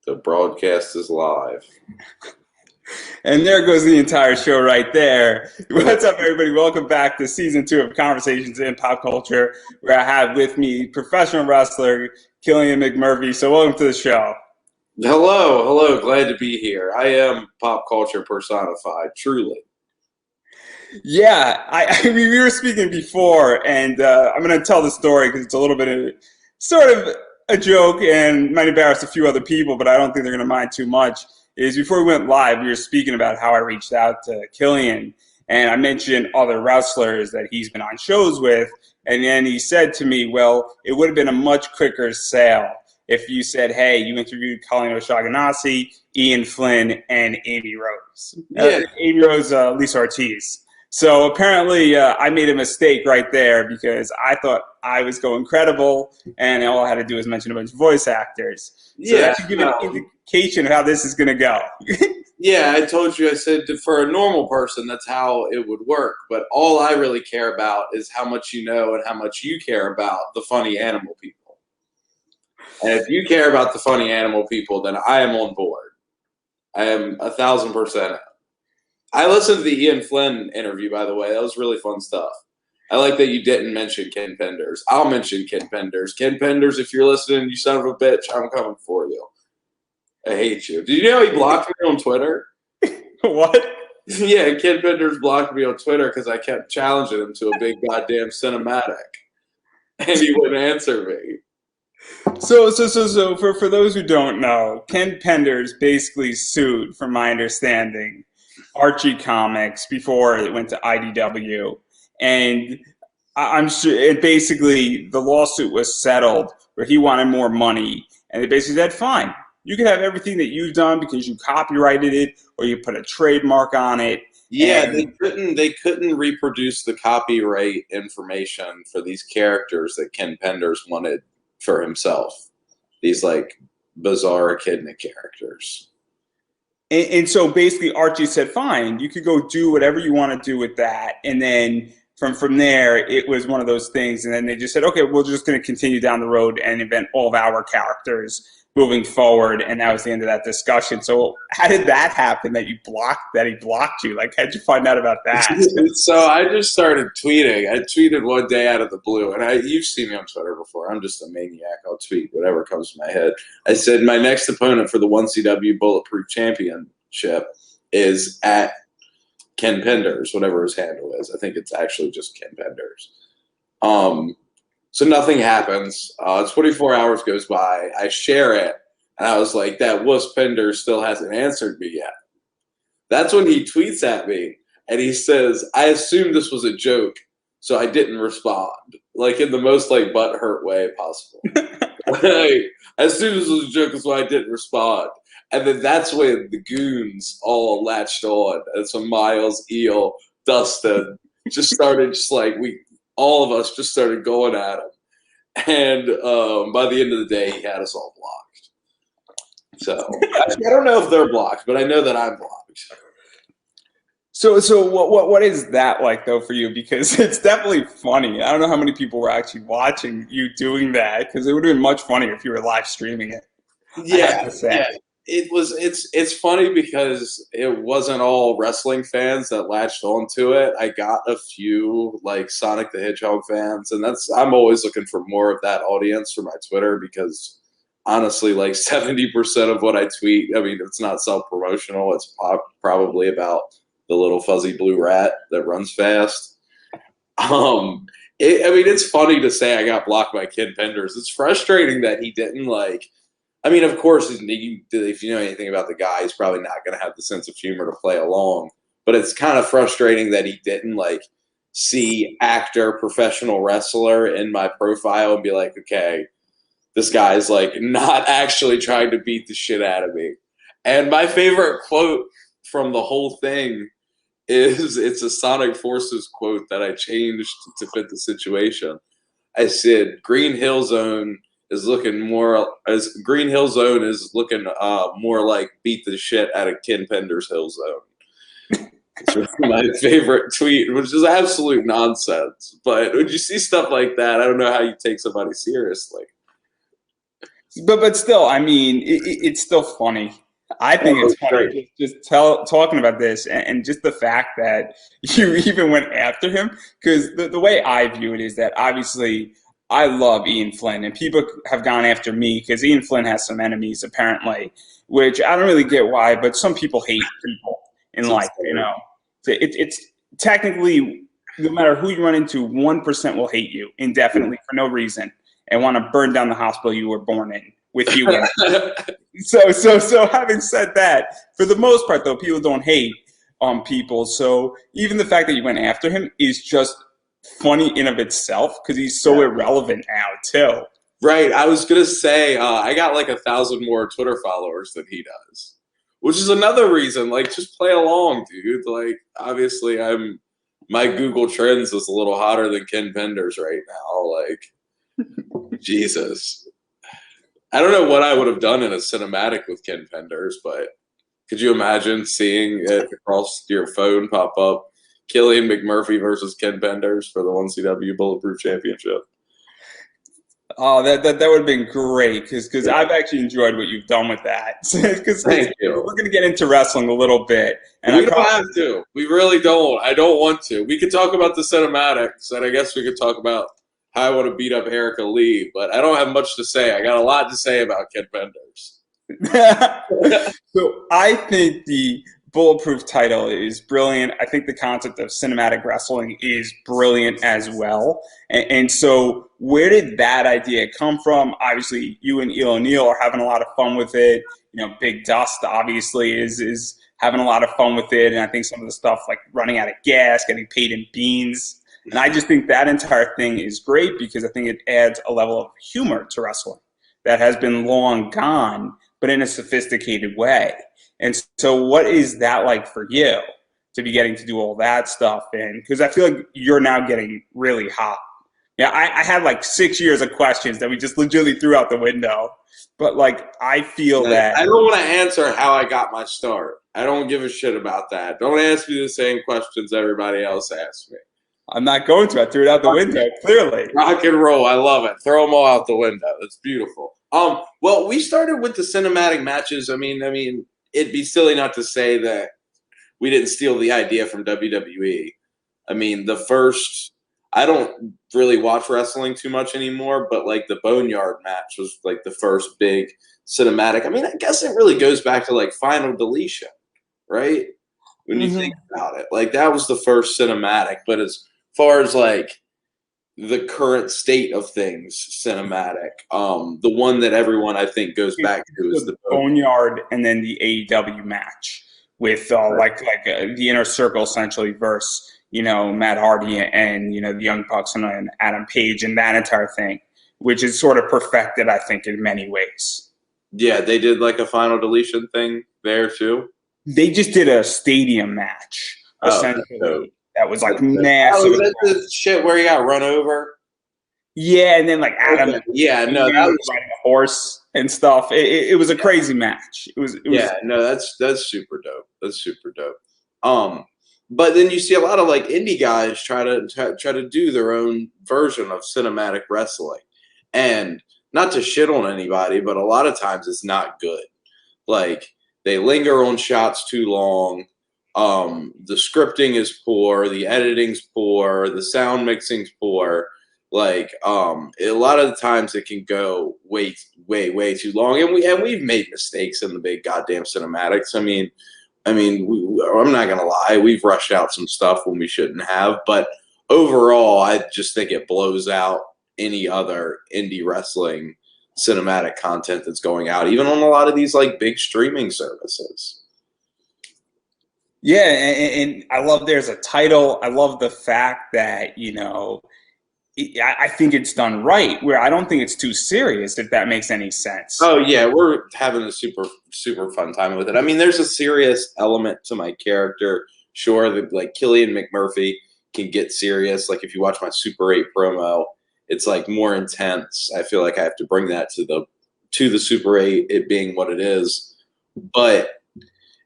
The broadcast is live. And there goes the entire show right there. What's up, everybody? Welcome back to Season 2 of Conversations in Pop Culture, where I have with me professional wrestler Killian McMurphy. So welcome to the show. Hello. Glad to be here. I am pop culture personified, truly. Yeah, I mean, we were speaking before, and I'm going to tell the story because it's a little bit of sort of a joke and might embarrass a few other people, but I don't think they're going to mind too much. Is before we went live, we were speaking about how I reached out to Killian, and I mentioned other wrestlers that he's been on shows with, and then he said to me, well, it would have been a much quicker sale if you said, hey, you interviewed Colleen O'Shaughnessy, Ian Flynn, and Amy Rose. Amy Rose, Lisa Ortiz. So apparently I made a mistake right there because I thought I was going credible, and all I had to do was mention a bunch of voice actors. So that should give an indication of how this is going to go. Yeah, I told you, I said for a normal person, that's how it would work. But all I really care about is how much you know and how much you care about the funny animal people. And if you care about the funny animal people, then I am on board. I am 1,000%. I listened to the Ian Flynn interview, by the way. That was really fun stuff. I like that you didn't mention Ken Penders. I'll mention Ken Penders. Ken Penders, if you're listening, you son of a bitch, I'm coming for you. I hate you. Did you know he blocked me on Twitter? What? Yeah, Ken Penders blocked me on Twitter because I kept challenging him to a big goddamn cinematic. And he wouldn't answer me. So for those who don't know, Ken Penders basically sued, from my understanding, Archie Comics before it went to IDW, and I'm sure. And basically, the lawsuit was settled where he wanted more money, and they basically said, "Fine, you can have everything that you've done because you copyrighted it or you put a trademark on it." Yeah, they couldn't reproduce the copyright information for these characters that Ken Penders wanted for himself. These like bizarre echidna characters. And so basically Archie said, fine, you could go do whatever you want to do with that. And then from there, it was one of those things. And then they just said, okay, we're just going to continue down the road and invent all of our characters moving forward. And that was the end of that discussion. So how did that happen that he blocked you? Like, how'd you find out about that? So I just started tweeting. I tweeted one day out of the blue. And you've seen me on Twitter before. I'm just a maniac. I'll tweet whatever comes to my head. I said my next opponent for the 1CW Bulletproof Championship is at Ken Penders, whatever his handle is. I think it's actually just Ken Penders. So nothing happens. 24 hours goes by. I share it. And I was like, that wuss Penders still hasn't answered me yet. That's when he tweets at me. And he says, I assumed this was a joke, so I didn't respond. Like, in the most, like, butthurt way possible. Like, I assumed this was a joke, so I didn't respond. And then that's when the goons all latched on. And so Miles, Eel, Dustin just started all of us just started going at him. And by the end of the day, he had us all blocked. So I don't know if they're blocked, but I know that I'm blocked. So what is that like, though, for you? Because it's definitely funny. I don't know how many people were actually watching you doing that, because it would have been much funnier if you were live streaming it. Yeah. It's funny because it wasn't all wrestling fans that latched onto it. I got a few like Sonic the Hedgehog fans, and I'm always looking for more of that audience for my Twitter because honestly, like 70% of what I tweet, I mean, it's not self-promotional. It's probably about the little fuzzy blue rat that runs fast. It's funny to say I got blocked by Ken Penders. It's frustrating that he didn't like. I mean, of course, if you know anything about the guy, he's probably not going to have the sense of humor to play along. But it's kind of frustrating that he didn't like see actor, professional wrestler in my profile and be like, okay, this guy's like not actually trying to beat the shit out of me. And my favorite quote from the whole thing is it's a Sonic Forces quote that I changed to fit the situation. I said, Green Hill Zone is looking more like beat the shit out of Ken Penders Hill Zone. It's my favorite tweet, which is absolute nonsense. But when you see stuff like that, I don't know how you take somebody seriously. But still, I mean, it's still funny. I think Oh, it's it's funny great. talking about this and just the fact that you even went after him. Because the way I view it is that obviously I love Ian Flynn, and people have gone after me because Ian Flynn has some enemies apparently, which I don't really get why. But some people hate people in It's life, you absurd. know. So it's technically no matter who you run into, 1% will hate you indefinitely for no reason and want to burn down the hospital you were born in with you in it. So having said that, for the most part though, people don't hate people. So even the fact that you went after him is just funny in of itself because he's so Yeah. irrelevant now too. Right. I was gonna say I got like 1,000 more Twitter followers than he does, which is another reason. Like, just play along, dude. Like, obviously, my Google Trends is a little hotter than Ken Pender's right now. Like, Jesus, I don't know what I would have done in a cinematic with Ken Penders, but could you imagine seeing it across your phone pop up? Killian McMurphy versus Ken Penders for the 1CW Bulletproof Championship. Oh, that would have been great because Yeah. I've actually enjoyed what you've done with that. Because Thank we're you. going to get into wrestling a little bit, and I We don't probably have to. We really don't. I don't want to. We could talk about the cinematics, and I guess we could talk about how I want to beat up Erica Lee, but I don't have much to say. I got a lot to say about Ken Penders. So I think the Bulletproof title is brilliant. I think the concept of cinematic wrestling is brilliant as well. And so where did that idea come from? Obviously, you and Eel O'Neill are having a lot of fun with it. You know, Big Dust obviously is having a lot of fun with it. And I think some of the stuff like running out of gas, getting paid in beans. And I just think that entire thing is great because I think it adds a level of humor to wrestling that has been long gone, but in a sophisticated way. And so, what is that like for you to be getting to do all that stuff? And because I feel like you're now getting really hot. Yeah, I had like 6 years of questions that we just legitimately threw out the window. But like, I feel Like, that I don't want to answer how I got my start. I don't give a shit about that. Don't ask me the same questions everybody else asks me. I'm not going to. I threw it out the window, clearly. Rock and roll. I love it. Throw them all out the window. It's beautiful. Well, we started with the cinematic matches. I mean, it'd be silly not to say that we didn't steal the idea from WWE. I mean, the first, I don't really watch wrestling too much anymore, but like the Boneyard match was like the first big cinematic. I mean, I guess it really goes back to like Final Deletion, right? When you think Mm-hmm. about it, like that was the first cinematic. But as far as like the current state of things, cinematic, the one that everyone I think goes back to is The the Boneyard. Boneyard and then the AEW match with the inner circle essentially versus Matt Hardy and the Young Bucks and Adam Page and that entire thing, which is sort of perfected I think in many ways. Yeah, they did like a Final Deletion thing there too. They just did a stadium match Oh, that's dope. essentially that was like Oh, massive. is that the shit where he got run over? Yeah, and then like Adam Okay. Yeah, no, that was was riding a horse and stuff. It was a crazy match. It was. yeah, no, that's super dope. That's super dope. Um, but then you see a lot of like indie guys try to do their own version of cinematic wrestling, and not to shit on anybody, but a lot of times it's not good. Like they linger on shots too long. The scripting is poor, the editing's poor, the sound mixing's poor. Like a lot of the times it can go way too long, and we've made mistakes in the big goddamn cinematics. I'm not gonna lie, we've rushed out some stuff when we shouldn't have, but overall, I just think it blows out any other indie wrestling cinematic content that's going out, even on a lot of these like big streaming services. Yeah, and I love there's a title. I love the fact that, I think it's done right, where I don't think it's too serious, if that makes any sense. Oh yeah, we're having a super fun time with it. I mean, there's a serious element to my character. Sure, that like Killian McMurphy can get serious. Like if you watch my Super 8 promo, it's like more intense. I feel like I have to bring that to the Super 8, it being what it is. But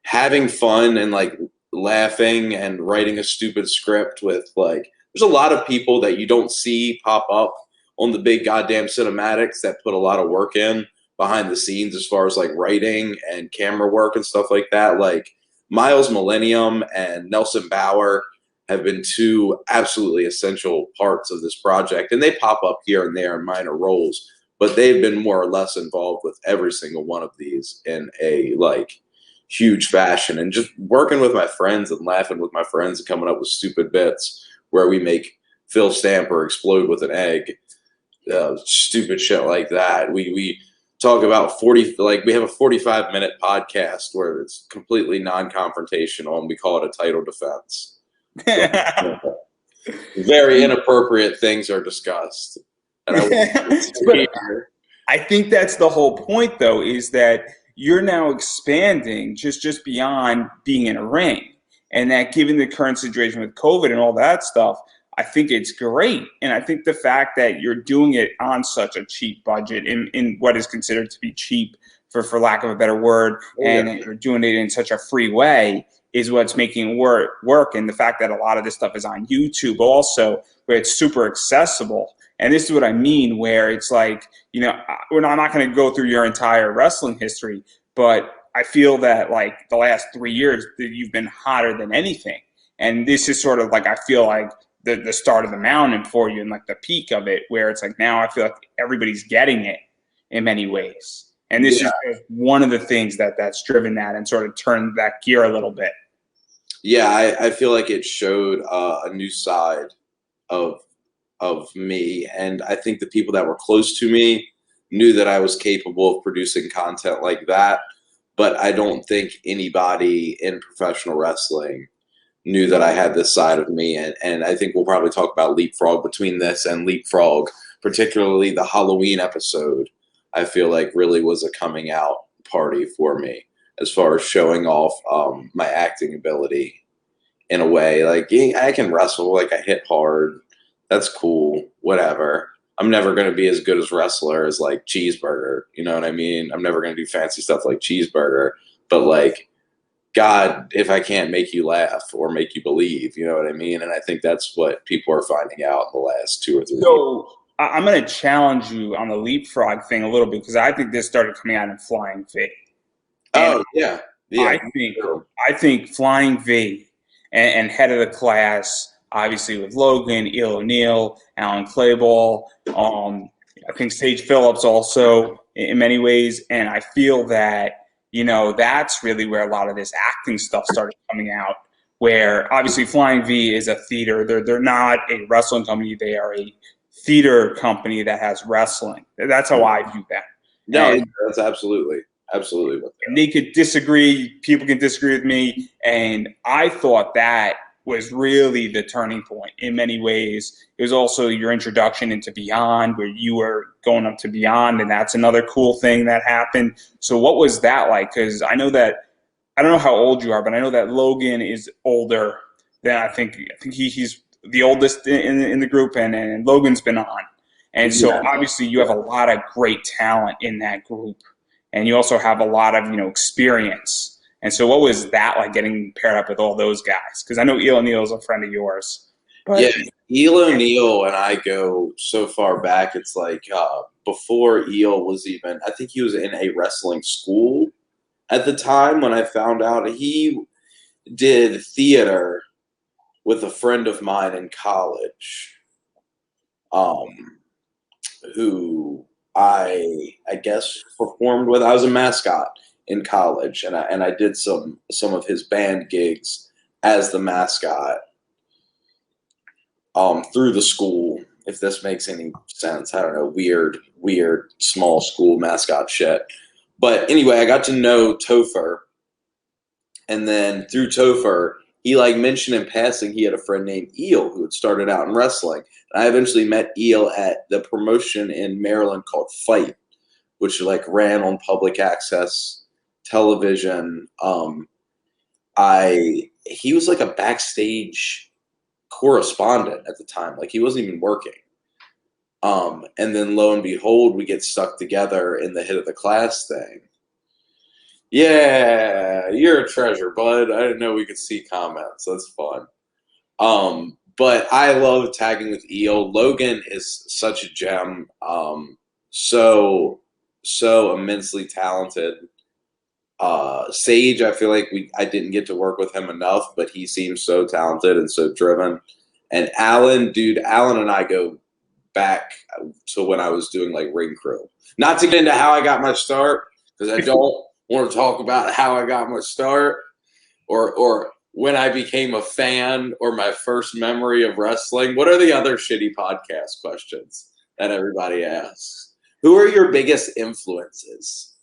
having fun and like laughing and writing a stupid script with like there's a lot of people that you don't see pop up on the big goddamn cinematics that put a lot of work in, behind the scenes as far as like writing and camera work and stuff like that. Like Miles Millennium and Nelson Bauer have been two absolutely essential parts of this project, and they pop up here and there in minor roles, but they've been more or less involved with every single one of these in a like huge fashion. And just working with my friends and laughing with my friends and coming up with stupid bits where we make Phil Stamper explode with an egg, stupid shit like that. We talk about 40, like we have a 45-minute podcast where it's completely non-confrontational and we call it a title defense. So, very inappropriate things are discussed. And I think that's the whole point, though, is that you're now expanding just beyond being in a ring. And that given the current situation with COVID and all that stuff, I think it's great. And I think the fact that you're doing it on such a cheap budget, in what is considered to be cheap, for lack of a better word, and you're doing it in such a free way is what's making it work. And the fact that a lot of this stuff is on YouTube also, where it's super accessible. And this is what I mean, where it's like, you know, I'm not going to go through your entire wrestling history, but I feel that like the last 3 years that you've been hotter than anything. And this is sort of like, I feel like the start of the mountain for you and like the peak of it, where it's like now I feel like everybody's getting it in many ways. And this is one of the things that's driven that and sort of turned that gear a little bit. Yeah, I feel like it showed a new side of me, and I think the people that were close to me knew that I was capable of producing content like that, but I don't think anybody in professional wrestling knew that I had this side of me, and I think we'll probably talk about Leapfrog between this and Leapfrog, particularly the Halloween episode. I feel like really was a coming out party for me as far as showing off my acting ability in a way. Like, yeah, I can wrestle, like I hit hard. That's cool, whatever. I'm never going to be as good as wrestler as like Cheeseburger. You know what I mean? I'm never going to do fancy stuff like Cheeseburger, but like, God, if I can't make you laugh or make you believe, you know what I mean? And I think that's what people are finding out in the last 2 or 3 years. So I'm going to challenge you on the Leapfrog thing a little bit, because I think this started coming out in Flying V. Oh, yeah. I think Flying V and head of the class, obviously with Logan, Eel O'Neill, Alan Clayball, I think Sage Phillips also in many ways. And I feel that, you know, that's really where a lot of this acting stuff started coming out, where obviously Flying V is a theater. They're not a wrestling company. They are a theater company that has wrestling. That's how I view that. No, that's absolutely what they could disagree. People can disagree with me. And I thought that was really the turning point in many ways. It was also your introduction into Beyond, where you were going up to Beyond, and that's another cool thing that happened. So what was that like? Because I know that, I don't know how old you are, but I know that Logan is older than I think he's the oldest in the group, and Logan's been on. And so obviously you have a lot of great talent in that group, and you also have a lot of, you know, experience. And so what was that like, getting paired up with all those guys? Because I know Eel O'Neill is a friend of yours. But yeah, Eel O'Neill and I go so far back. It's like before Eel was even, I think he was in a wrestling school at the time when I found out. He did theater with a friend of mine in college, who I guess performed with. I was a mascot in college, and I did some of his band gigs as the mascot through the school, if this makes any sense. I don't know, weird small school mascot shit. But anyway, I got to know Topher, and then through Topher, he like mentioned in passing he had a friend named Eel who had started out in wrestling. And I eventually met Eel at the promotion in Maryland called Fight, which like ran on public access television. He was like a backstage correspondent at the time. Like he wasn't even working. And then lo and behold, we get stuck together in the Hit of the Class thing. Yeah, you're a treasure, bud. I didn't know we could see comments. That's fun. But I love tagging with Eel. Logan is such a gem. So so immensely talented. Sage, I feel like I didn't get to work with him enough, but he seems so talented and so driven. And Alan, dude, Alan and I go back to when I was doing like ring crew. Not to get into how I got my start, because I don't want to talk about how I got my start or when I became a fan or my first memory of wrestling. What are the other shitty podcast questions that everybody asks? Who are your biggest influences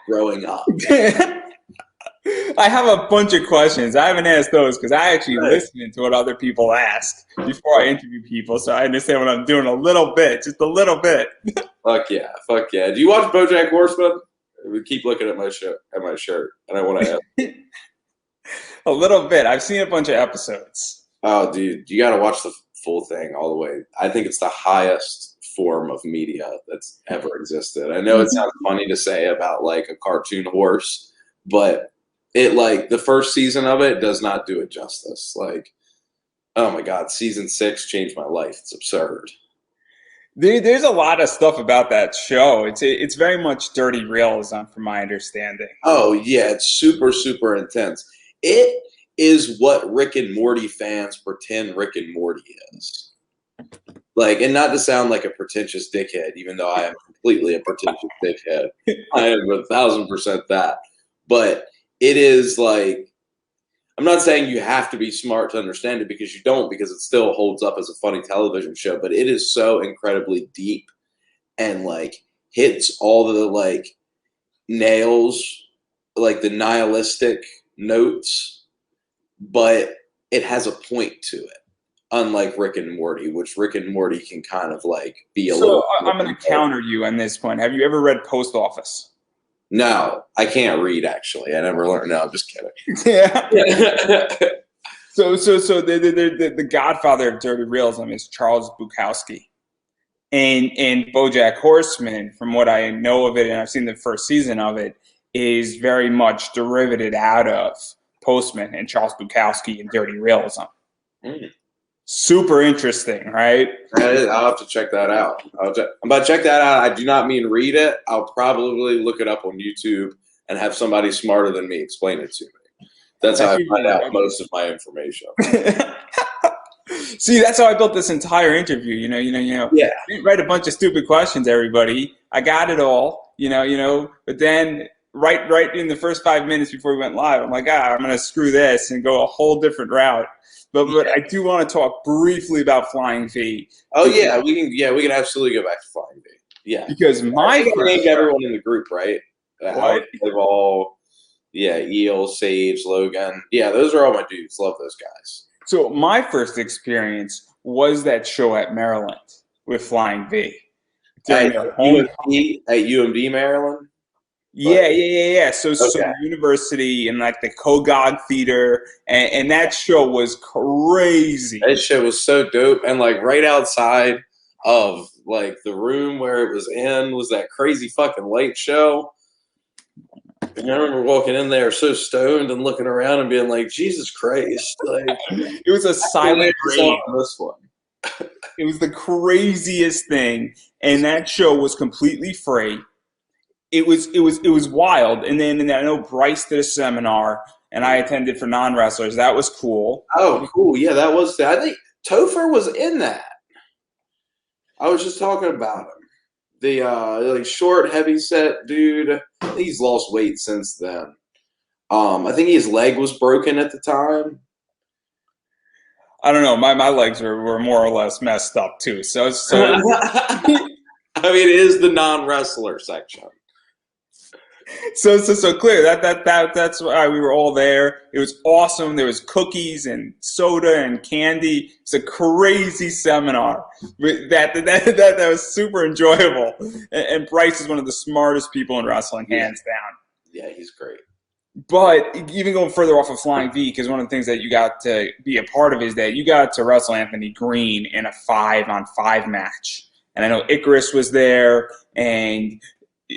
growing up? I have a bunch of questions. I haven't asked those because I actually listen to what other people ask before I interview people, so I understand what I'm doing a little bit, just a little bit. Fuck yeah. Do you watch Bojack Horsemen? We keep looking at my shirt, and I want to ask. A little bit. I've seen a bunch of episodes. Oh, dude, you got to watch the full thing all the way. I think it's the highest form of media that's ever existed. I know it sounds funny to say about like a cartoon horse, but it like the first season of it does not do it justice. Like, oh my God, season 6 changed my life. It's absurd. There's a lot of stuff about that show. It's very much dirty realism, from my understanding. Oh yeah, it's super, super intense. It is what Rick and Morty fans pretend Rick and Morty is. Like, and not to sound like a pretentious dickhead, even though I am completely a pretentious dickhead. I am 1,000% that. But it is like, I'm not saying you have to be smart to understand it, because you don't, because it still holds up as a funny television show, but it is so incredibly deep and like hits all the like nails, like the nihilistic notes, but it has a point to it. Unlike Rick and Morty, which Rick and Morty can kind of like be a little. So I'm going to counter you on this point. Have you ever read Post Office? No, I can't read, actually. I never learned. No, I'm just kidding. Yeah. So the godfather of dirty realism is Charles Bukowski. And Bojack Horseman, from what I know of it, and I've seen the first season of it, is very much derivated out of Postman and Charles Bukowski and dirty realism. Mm. Super interesting, right? I'll have to check that out. I'm about to check that out. I do not mean read it. I'll probably look it up on YouTube and have somebody smarter than me explain it to me. That's how I find out most of my information. See, that's how I built this entire interview. You know. Yeah. I didn't write a bunch of stupid questions, everybody. I got it all. But then right in the first 5 minutes before we went live, I'm like, I'm going to screw this and go a whole different route. But I do want to talk briefly about Flying V. Oh yeah, we can absolutely go back to Flying V. Yeah, because I named everyone in the group, right? What? They've all, Eel, Sage, Logan. Yeah, those are all my dudes. Love those guys. So my first experience was that show at Maryland with Flying V. At UMD, Maryland? Yeah. So university and like the Kogod Theater, and that show was crazy. That show was so dope, and like right outside of like the room where it was in was that crazy fucking light show. And I remember walking in there so stoned and looking around and being like, Jesus Christ! Like, it was a silent rave. This one. It was the craziest thing, and that show was completely free. It was wild. And then I know Bryce did a seminar, and I attended for non-wrestlers. That was cool. Oh, cool. Yeah, that was. I think Topher was in that. I was just talking about him. The like short, heavy-set dude. I think he's lost weight since then. I think his leg was broken at the time. I don't know. My legs were more or less messed up too. So I mean, it is the non-wrestler section. So clear that's why we were all there. It was awesome. There was cookies and soda and candy. It's a crazy seminar that was super enjoyable. And Bryce is one of the smartest people in wrestling, hands down. Yeah, he's great. But even going further off of Flying V, because one of the things that you got to be a part of is that you got to wrestle Anthony Green in a 5-on-5 match. And I know Icarus was there, and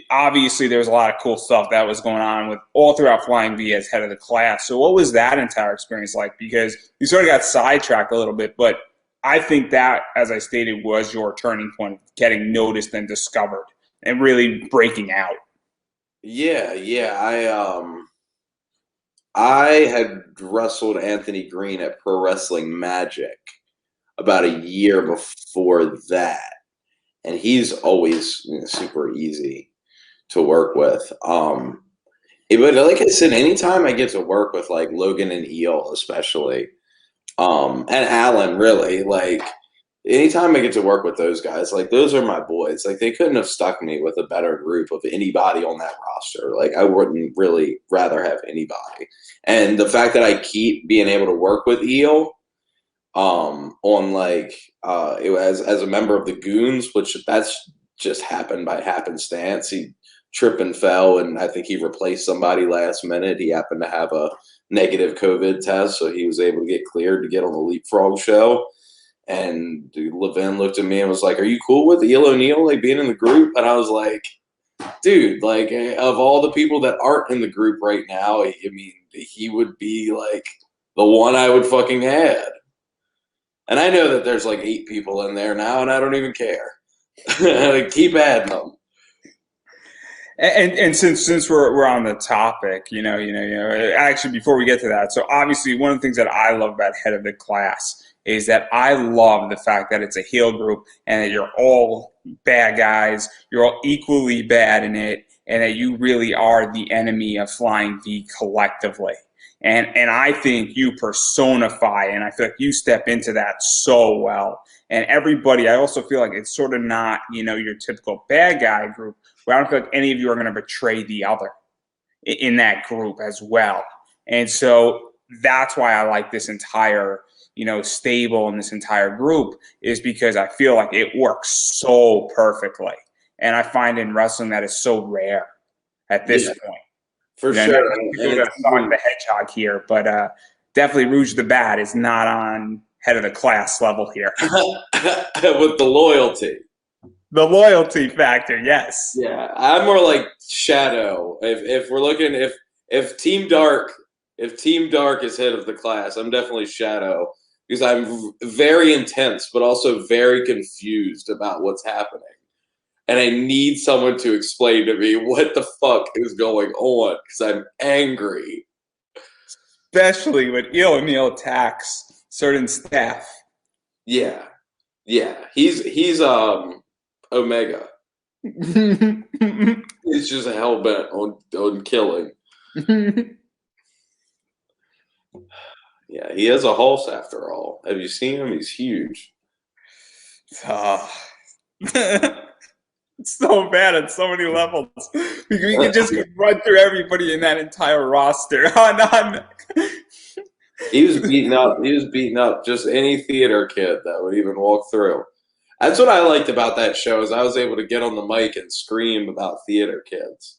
obviously there was a lot of cool stuff that was going on with all throughout Flying V as head of the class. So what was that entire experience like? Because you sort of got sidetracked a little bit, but I think that, as I stated, was your turning point, getting noticed and discovered and really breaking out. Yeah, yeah. I had wrestled Anthony Green at Pro Wrestling Magic about a year before that, and he's always super easy to work with. But like I said, anytime I get to work with like Logan and Eel, especially, and Alan, really, like anytime I get to work with those guys, like those are my boys. Like they couldn't have stuck me with a better group of anybody on that roster. Like I wouldn't really rather have anybody. And the fact that I keep being able to work with Eel, on like as a member of the Goons, which that's just happened by happenstance. He tripped and fell, and I think he replaced somebody last minute. He happened to have a negative COVID test, so he was able to get cleared to get on the Leapfrog show. And Levin looked at me and was like, "Are you cool with Eel O'Neill like being in the group?" And I was like, "Dude, like of all the people that aren't in the group right now, I mean, he would be like the one I would fucking add." And I know that there's like 8 people in there now, and I don't even care. Keep adding them. And since we're on the topic, actually before we get to that, so obviously one of the things that I love about Head of the Class is that I love the fact that it's a heel group and that you're all bad guys, you're all equally bad in it, and that you really are the enemy of Flying V collectively. And I think you personify, and I feel like you step into that so well. And everybody, I also feel like it's sort of not, your typical bad guy group, where I don't feel like any of you are going to betray the other in that group as well. And so that's why I like this entire, stable and this entire group, is because I feel like it works so perfectly. And I find in wrestling that is so rare at this point. For sure. Go to Sonic the Hedgehog here, but definitely Rouge the Bat is not on Head of the Class level here. With the loyalty. The loyalty factor, yes. Yeah, I'm more like Shadow. If we're looking, if Team Dark is Head of the Class, I'm definitely Shadow, because I'm very intense, but also very confused about what's happening. And I need someone to explain to me what the fuck is going on, because I'm angry. Especially when Eel O'Neill attacks certain staff. Yeah. He's Omega. He's just hell bent on killing. Yeah, he has a horse after all. Have you seen him? He's huge. It's so bad at so many levels. We could just run through everybody in that entire roster. He was beating up just any theater kid that would even walk through. That's what I liked about that show, is I was able to get on the mic and scream about theater kids.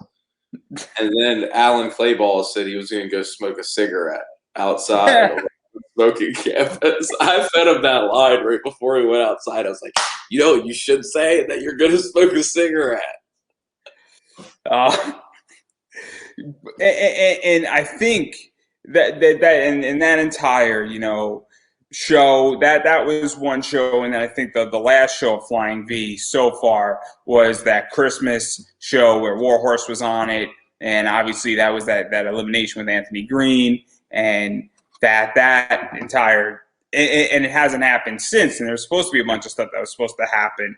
And then Alan Clayball said he was going to go smoke a cigarette outside of the smoking campus. I fed him that line right before he went outside. I was like, you should say that you're going to smoke a cigarette. And I think that in that entire, show, that was one show, and then I think the last show of Flying V so far was that Christmas show where Warhorse was on it, and obviously that was that elimination with Anthony Green, and that entire, and it hasn't happened since, and there's supposed to be a bunch of stuff that was supposed to happen.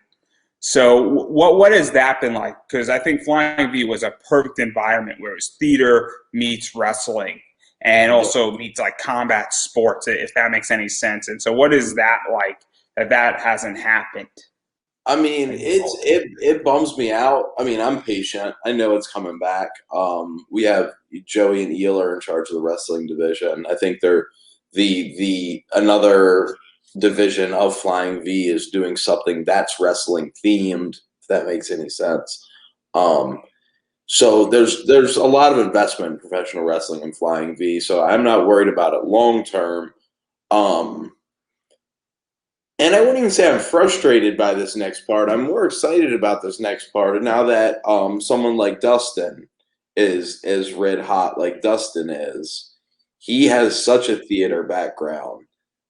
So what has that been like? Because I think Flying V was a perfect environment where it was theater meets wrestling, and also meets like combat sports, if that makes any sense. And so what is that like that hasn't happened? I mean, it bums me out. I mean, I'm patient. I know it's coming back. We have Joey and Eel are in charge of the wrestling division. I think they're the another division of Flying V is doing something that's wrestling themed, if that makes any sense. So there's a lot of investment in professional wrestling and Flying V, so I'm not worried about it long term. And I wouldn't even say I'm frustrated by this next part. I'm more excited about this next part. And now that someone like Dustin is red hot like Dustin is, he has such a theater background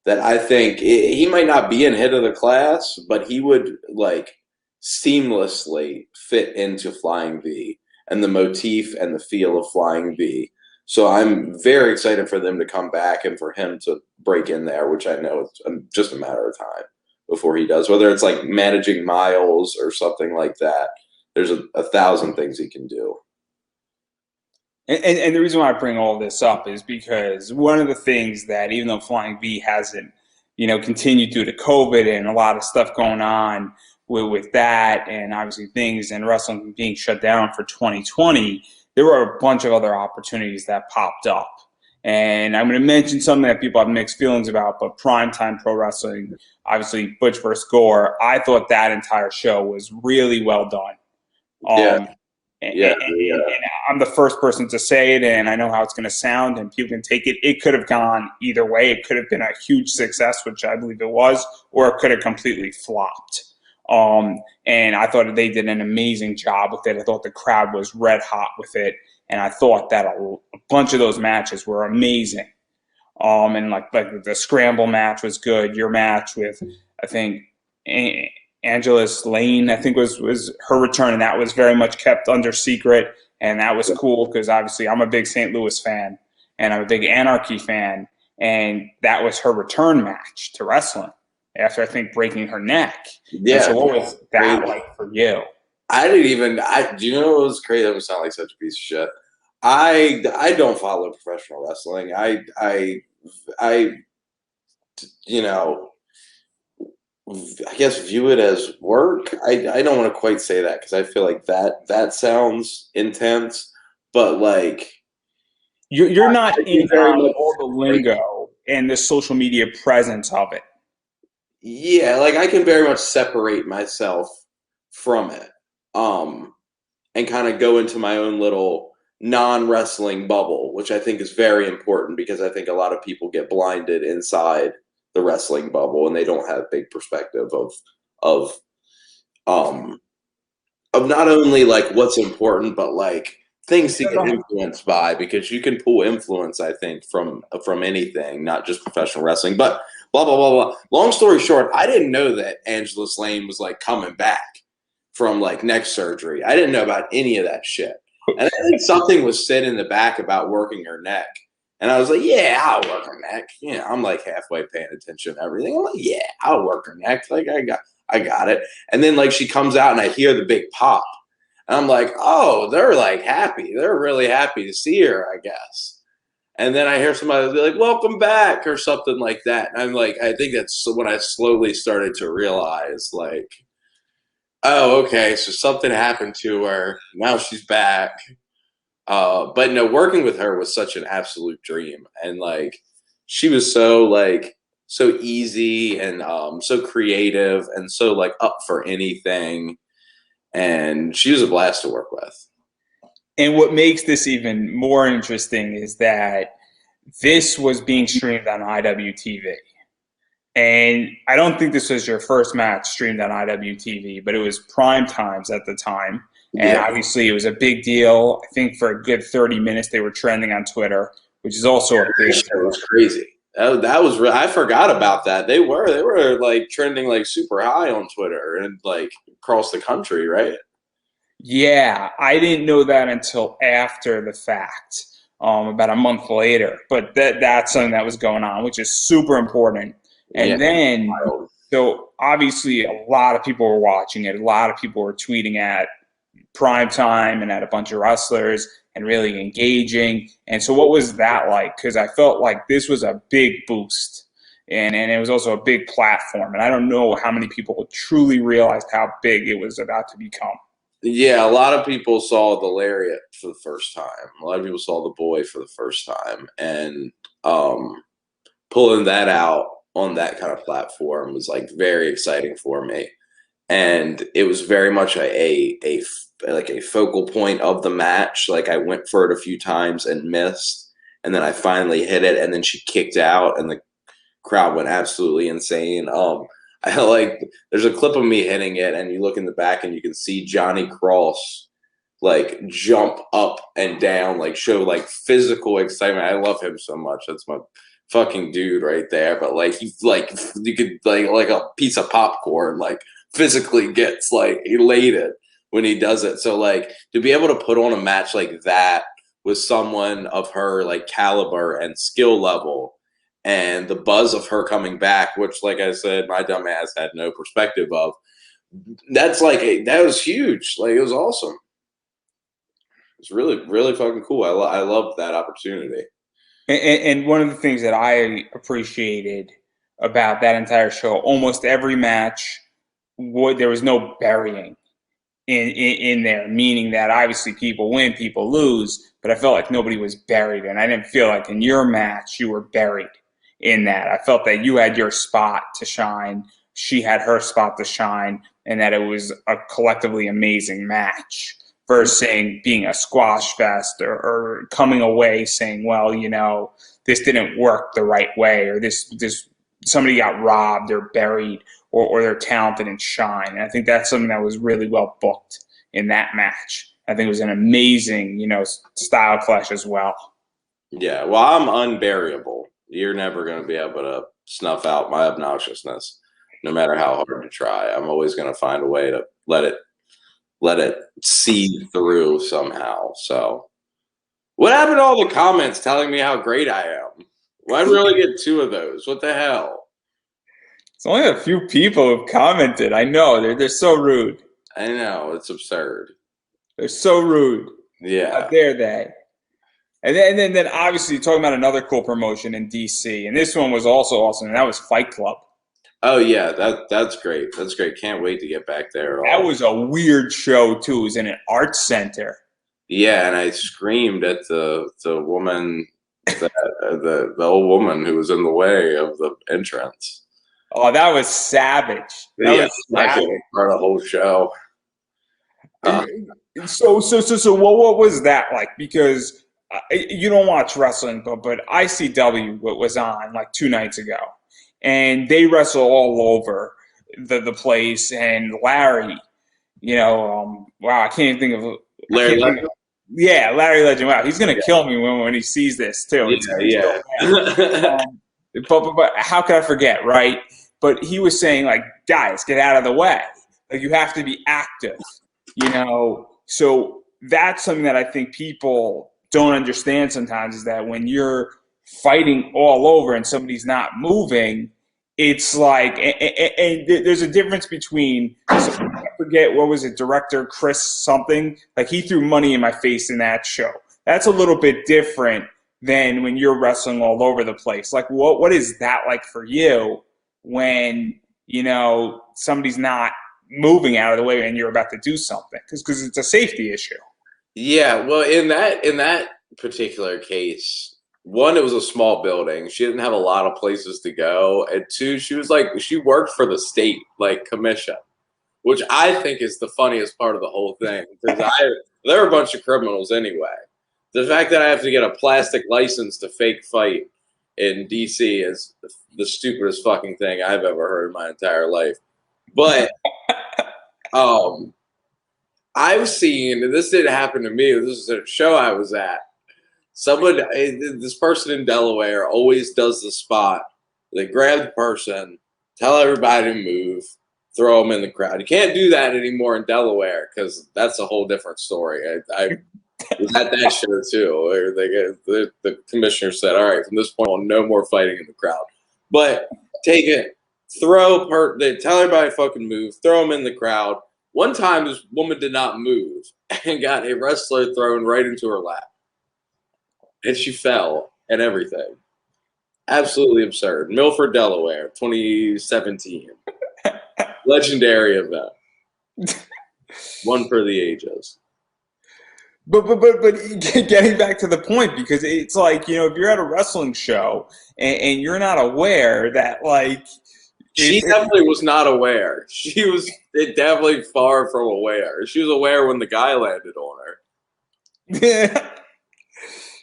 that I think he might not be in Head of the Class, but he would like seamlessly fit into Flying V and the motif and the feel of Flying V. So I'm very excited for them to come back and for him to break in there, which I know it's just a matter of time before he does. Whether it's like managing Miles or something like that, there's a thousand things he can do. And the reason why I bring all this up is because one of the things that, even though Flying V hasn't, continued due to COVID and a lot of stuff going on with that, and obviously things and wrestling being shut down for 2020, there were a bunch of other opportunities that popped up. And I'm going to mention something that people have mixed feelings about, but Primetime Pro Wrestling, obviously Butch vs. Gore, I thought that entire show was really well done. Yeah. And I'm the first person to say it, and I know how it's going to sound, and people can take it. It could have gone either way. It could have been a huge success, which I believe it was, or it could have completely flopped. And I thought they did an amazing job with it. I thought the crowd was red hot with it, and I thought that a bunch of those matches were amazing. And like the scramble match was good. Your match with, I think, Angela's Lane, I think was her return, and that was very much kept under secret, and that was cool because obviously I'm a big St. Louis fan, and I'm a big Anarchy fan, and that was her return match to wrestling after, I think, breaking her neck. Yeah. And so what was that like for you? Do you know what was crazy? That would sound like such a piece of shit. I don't follow professional wrestling. I guess view it as work. I don't want to quite say that because I feel like that sounds intense, but like you're not in all the lingo and the social media presence of it. Yeah, like I can very much separate myself from it, and kind of go into my own little non-wrestling bubble, which I think is very important because I think a lot of people get blinded inside the wrestling bubble and they don't have big perspective of not only like what's important, but like things to get influenced by, because you can pull influence, I think, from anything, not just professional wrestling. But blah blah blah blah. Long story short, I didn't know that Angela Lane was like coming back from like neck surgery. I didn't know about any of that shit. And I think something was said in the back about working her neck. And I was like, yeah, I'll work her neck. I'm like halfway paying attention to everything. I'm like, yeah, I'll work her neck. Like I got it. And then like she comes out and I hear the big pop. And I'm like, oh, they're like happy. They're really happy to see her, I guess. And then I hear somebody be like, welcome back or something like that. And I'm like, I think that's when I slowly started to realize like, oh, okay, so something happened to her. Now she's back. But no, working with her was such an absolute dream. And like, she was so easy and so creative and so like up for anything. And she was a blast to work with. And what makes this even more interesting is that this was being streamed on IWTV. And I don't think this was your first match streamed on IWTV, but it was prime times at the time. And obviously it was a big deal. I think for a good 30 minutes they were trending on Twitter, which is also a big deal. It was crazy. That was I forgot about that. They were like trending like super high on Twitter and like across the country, right? Yeah, I didn't know that until after the fact, about a month later. But that's something that was going on, which is super important. And then, so obviously a lot of people were watching it. A lot of people were tweeting at Primetime and at a bunch of wrestlers and really engaging. And so what was that like? Because I felt like this was a big boost. And it was also a big platform. And I don't know how many people truly realized how big it was about to become. Yeah, a lot of people saw the Lariat for the first time. A lot of people saw the Boy for the first time. And pulling that out on that kind of platform was like very exciting for me. And it was very much a focal point of the match. Like I went for it a few times and missed, and then I finally hit it, and then she kicked out, and the crowd went absolutely insane. There's a clip of me hitting it, and you look in the back, and you can see Johnny Cross like jump up and down, like show like physical excitement. I love him so much. That's my fucking dude right there. But like he like you could like a piece of popcorn like physically gets like elated when he does it. So like to be able to put on a match like that with someone of her like caliber and skill level, and the buzz of her coming back, which like I said, my dumb ass had no perspective of. That's like that was huge. Like it was awesome. It's really, really fucking cool. I love that opportunity. And one of the things that I appreciated about that entire show, almost every match, there was no burying in there, meaning that obviously people win, people lose, but I felt like nobody was buried, and I didn't feel like in your match you were buried in that. I felt that you had your spot to shine, she had her spot to shine, and that it was a collectively amazing match versus being a squash fest or coming away saying, well, you know, this didn't work the right way, or this somebody got robbed or buried, or their talent didn't shine. And I think that's something that was really well booked in that match. I think it was an amazing, you know, style clash as well. Yeah, well, I'm unburiable. You're never going to be able to snuff out my obnoxiousness, no matter how hard you try. I'm always going to find a way to let it seed through somehow. So, what happened to all the comments telling me how great I am? Well, I really get 2 of those. What the hell? It's only a few people who've commented. I know they're so rude. I know, it's absurd. They're so rude. Yeah. How dare they? And then obviously talking about another cool promotion in DC, and this one was also awesome, and that was Fight Club. Oh yeah, that's great. That's great. Can't wait to get back there. That was a weird show too. It was in an art center. Yeah, and I screamed at the woman, the old woman who was in the way of the entrance. Oh, that was savage. That was savage. For the whole show. So what was that like? Because you don't watch wrestling, but ICW was on like 2 nights ago, and they wrestle all over the place. And Larry, you know, wow, I can't even think of Larry Legend. Yeah, Larry Legend. Wow, he's gonna kill me when he sees this too. Yeah. But how could I forget, right? But he was saying, like, guys, get out of the way. Like, you have to be active, you know? So that's something that I think people don't understand sometimes, is that when you're fighting all over and somebody's not moving, it's like, and there's a difference between, I forget, what was it, director Chris something? Like, he threw money in my face in that show. That's a little bit different than when you're wrestling all over the place. Like, what is that like for you when, you know, somebody's not moving out of the way and you're about to do something? Because it's a safety issue. Yeah, well, in that particular case, 1, it was a small building. She didn't have a lot of places to go, and 2, she worked for the state like commission, which I think is the funniest part of the whole thing, because they're a bunch of criminals anyway. The fact that I have to get a plastic license to fake fight in DC is the stupidest fucking thing I've ever heard in my entire life. But I've seen, and this didn't happen to me, this is a show I was at. This person in Delaware always does the spot. They grab the person, tell everybody to move, throw them in the crowd. You can't do that anymore in Delaware because that's a whole different story. I was at that show too, where the commissioner said, all right, from this point on, no more fighting in the crowd. But take it, they tell everybody to fucking move, throw them in the crowd. One time, this woman did not move and got a wrestler thrown right into her lap. And she fell and everything. Absolutely absurd. Milford, Delaware, 2017. Legendary event. One for the ages. But getting back to the point, because it's like, you know, if you're at a wrestling show and you're not aware that, like, she definitely was not aware. She was definitely far from aware. She was aware when the guy landed on her. Yeah.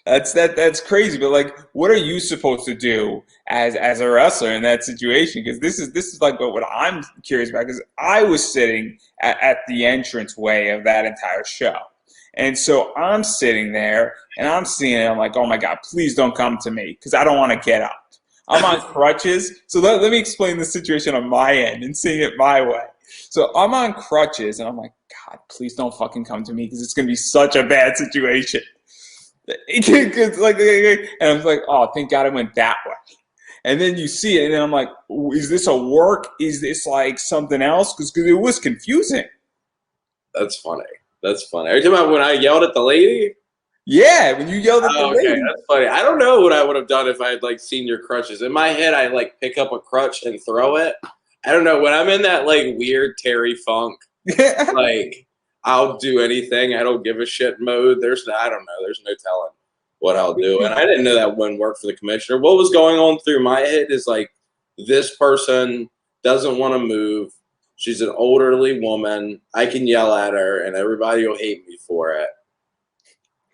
That's crazy. But like, what are you supposed to do as a wrestler in that situation? Because this is like what I'm curious about. Because I was sitting at the entranceway of that entire show. And so I'm sitting there and I'm seeing it. I'm like, oh my God, please don't come to me, because I don't want to get up. I'm on crutches. So let me explain the situation on my end and seeing it my way. So I'm on crutches, and I'm like, God, please don't fucking come to me because it's gonna be such a bad situation. And I was like, oh, thank God I went that way. And then you see it, and then I'm like, is this a work? Is this like something else? Because it was confusing. That's funny. That's funny. Are you talking about when I yelled at the lady? Yeah, when you yelled at the Oh, okay, lady. that's funny. I don't know what I would have done if I had like seen your crutches. In my head, I like pick up a crutch and throw it. I don't know. When I'm in that like weird Terry Funk, like I'll do anything. I don't give a shit mode. I don't know. There's no telling what I'll do. And I didn't know that wouldn't work for the commissioner. What was going on through my head is like this person doesn't want to move. She's an elderly woman. I can yell at her, and everybody will hate me for it.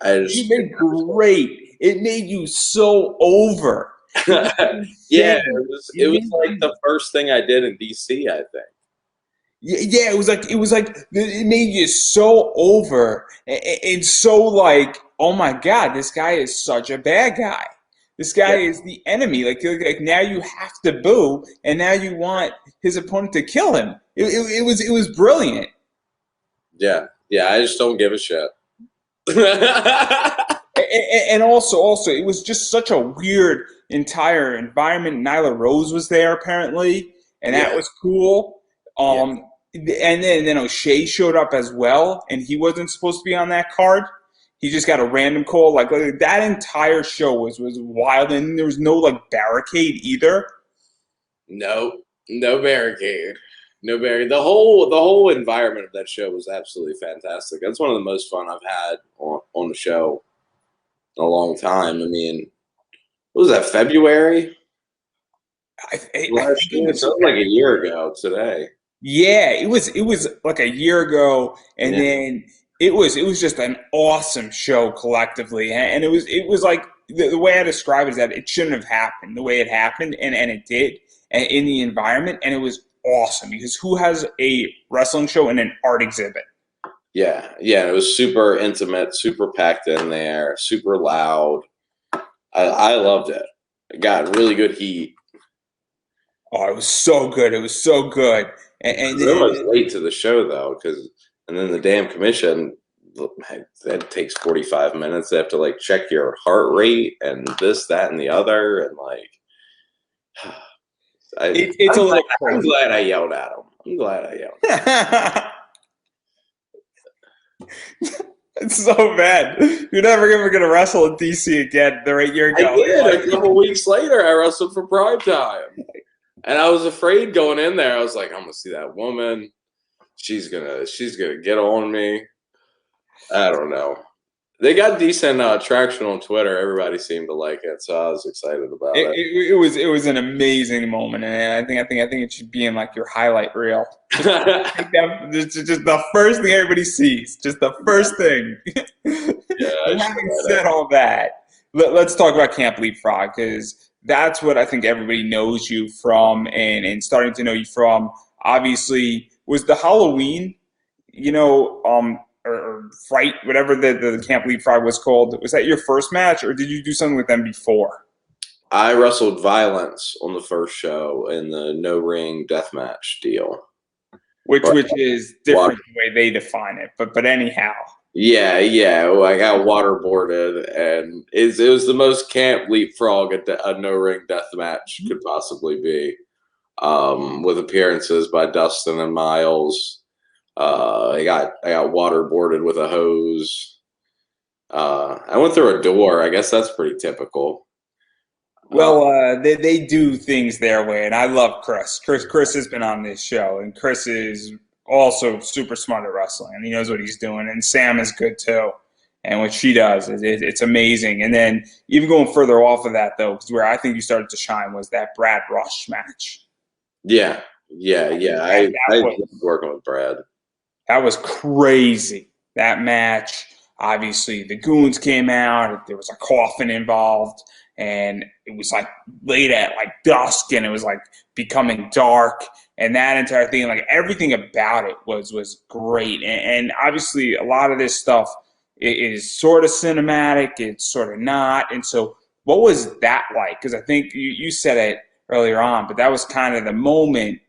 You made great. It made you so over. Yeah, it was like the first thing I did in DC, I think. Yeah, it was like it made you so over and so like, oh my God, this guy is such a bad guy. This guy is the enemy. Like now you have to boo, and now you want his opponent to kill him. It was brilliant. Yeah, I just don't give a shit. And also, it was just such a weird entire environment. Nyla Rose was there apparently, and that was cool. And then O'Shea showed up as well, and he wasn't supposed to be on that card. He just got a random call. Like that entire show was wild, and there was no like barricade either. No barricade. No barricade. The whole environment of that show was absolutely fantastic. That's one of the most fun I've had on the show in a long time. I mean, what was that, February? It was like a year ago today. Yeah, it was like a year ago, and then it was just an awesome show collectively, and it was like the way I describe it is that it shouldn't have happened the way it happened, and it did, and in the environment, and it was awesome because who has a wrestling show in an art exhibit? Yeah, it was super intimate, super packed in there, super loud. I loved it. It got really good heat. Oh, it was so good. It was so good. And I was late to the show though, and then the damn commission, that takes 45 minutes. They have to like check your heart rate and this, that, and the other, and like, I'm glad I yelled at him. I'm glad I yelled at him. It's so bad. You're never ever gonna wrestle in DC again. The right year ago. I did. A couple weeks later, I wrestled for Prime Time. And I was afraid going in there. I was like, I'm gonna see that woman. She's gonna get on me. I don't know. They got decent traction on Twitter. Everybody seemed to like it, so I was excited about it. It was an amazing moment, and I think it should be in like your highlight reel. Just the first thing everybody sees. Just the first thing. And having said all that, let's talk about Camp Leapfrog because that's what I think everybody knows you from, and starting to know you from. Obviously, was the Halloween, or Fright, whatever the Camp Leapfrog was called. Was that your first match, or did you do something with them before? I wrestled Violence on the first show in the no ring deathmatch deal, which is different the way they define it. But anyhow. Yeah. I got waterboarded, and it was the most Camp Leapfrog a no ring deathmatch could possibly be, with appearances by Dustin and Miles. I got waterboarded with a hose. I went through a door. I guess that's pretty typical. Well, they do things their way, and I love Chris. Chris has been on this show, and Chris is also super smart at wrestling, and he knows what he's doing. And Sam is good too, and what she does it's amazing. And then even going further off of that, though, because where I think you started to shine was that Brad Rush match. Yeah. I loved working with Brad. That was crazy. That match. Obviously, the goons came out. There was a coffin involved, and it was like late at like dusk, and it was like becoming dark. And that entire thing, like everything about it was great. And obviously, a lot of this stuff is sort of cinematic. It's sort of not. And so, what was that like? Because I think you said it earlier on, but that was kind of the moment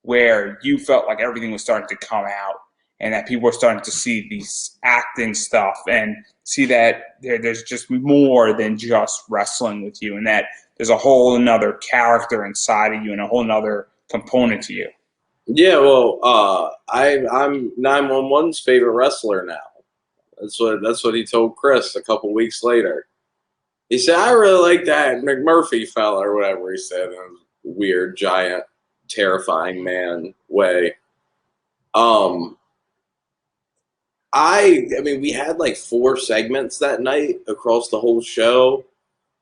where you felt like everything was starting to come out and that people were starting to see these acting stuff and see that there's just more than just wrestling with you and that there's a whole another character inside of you and a whole another component to you? Yeah, well, I'm 911's favorite wrestler now. That's what he told Chris a couple weeks later. He said, "I really like that McMurphy fella," or whatever he said in a weird, giant, terrifying man way. Um, I mean, we had like 4 segments that night across the whole show.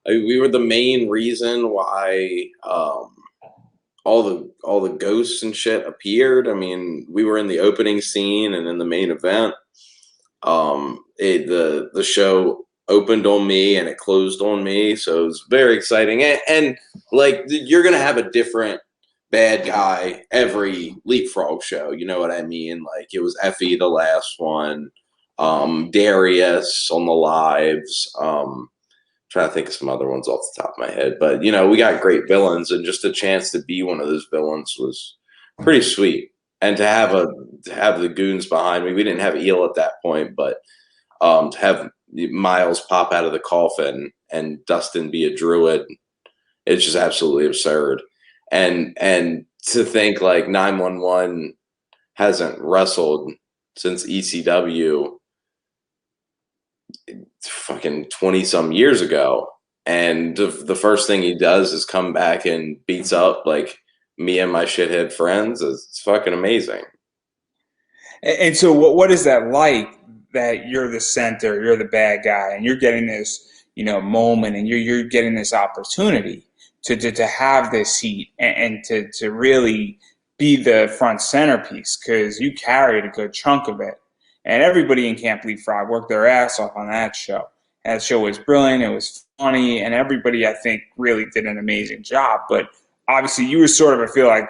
I mean, we were the main reason why all the ghosts and shit appeared. I mean, we were in the opening scene and in the main event. The show opened on me and it closed on me, so it was very exciting. And like you're gonna have a different bad guy every Leapfrog show. You know what I mean? Like it was Effie the last one, Darius on the lives. Trying to think of some other ones off the top of my head, but we got great villains, and just a chance to be one of those villains was pretty sweet. And to have the goons behind me. We didn't have Eel at that point, but to have Miles pop out of the coffin and Dustin be a druid, it's just absolutely absurd. And to think like 911 hasn't wrestled since ECW fucking 20 some years ago, and the first thing he does is come back and beats up like me and my shithead friends. It's fucking amazing. And so what is that like that you're the center, you're the bad guy, and you're getting this, moment and you're getting this opportunity to have this heat and to really be the front centerpiece because you carried a good chunk of it. And everybody in Camp Leapfrog worked their ass off on that show. And that show was brilliant, it was funny, and everybody I think really did an amazing job. But obviously you were sort of, I feel like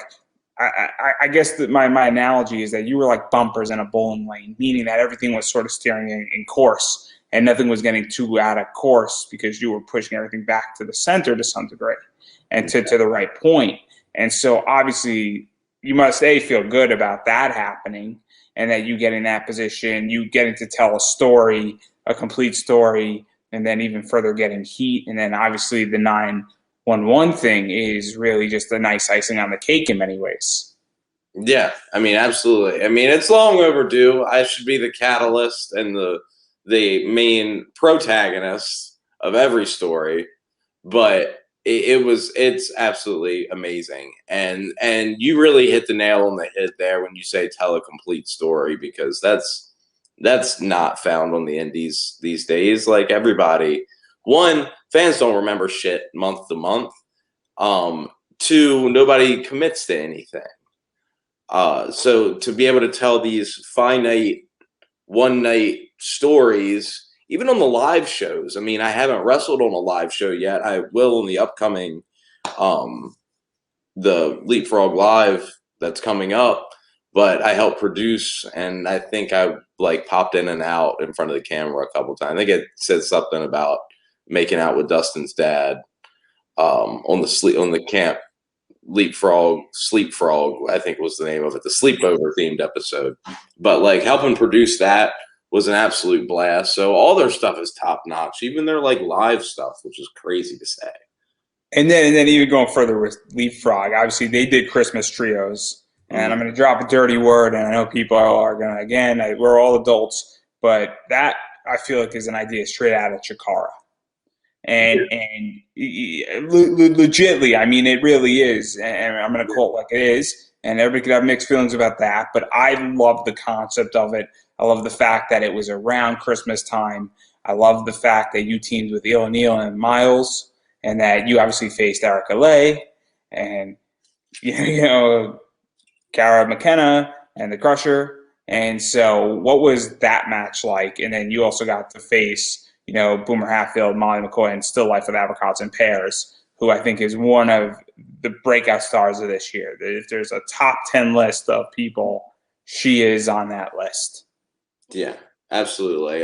I guess that my analogy is that you were like bumpers in a bowling lane, meaning that everything was sort of steering in course and nothing was getting too out of course because you were pushing everything back to the center to some degree and to the right point. And so obviously you must feel good about that happening and that you get in that position, you getting to tell a story, a complete story, and then even further getting heat. And then obviously the 911 thing is really just a nice icing on the cake in many ways. Yeah, I mean, absolutely. I mean, it's long overdue. I should be the catalyst and the main protagonist of every story, but it's absolutely amazing. And you really hit the nail on the head there when you say tell a complete story, because that's not found on the indies these days. Like everybody, one, fans don't remember shit month to month. Two, nobody commits to anything. So to be able to tell these finite one night stories, even on the live shows. I mean, I haven't wrestled on a live show yet. I will in the upcoming the Leapfrog Live that's coming up, but I helped produce, and I think I like popped in and out in front of the camera a couple times. I think it said something about making out with Dustin's dad on the camp Leapfrog, Sleepfrog, I think was the name of it, the sleepover themed episode. But like helping produce that was an absolute blast. So all their stuff is top notch, even their like live stuff, which is crazy to say. And then even going further with Leapfrog, obviously they did Christmas trios. And I'm going to drop a dirty word, and I know people are going to, again, we're all adults, but that I feel like is an idea straight out of Chikara. And legitly, I mean, it really is. And I'm going to call it like it is. And everybody could have mixed feelings about that. But I love the concept of it. I love the fact that it was around Christmas time. I love the fact that you teamed with Eel O'Neill and Miles, and that you obviously faced Erica Lay and, Cara McKenna and the Crusher. And so what was that match like? And then you also got to face, Boomer Hatfield, Molly McCoy, and Still Life with Apricots and Pears, who I think is one of the breakout stars of this year. If there's a top 10 list of people, she is on that list. Yeah, absolutely.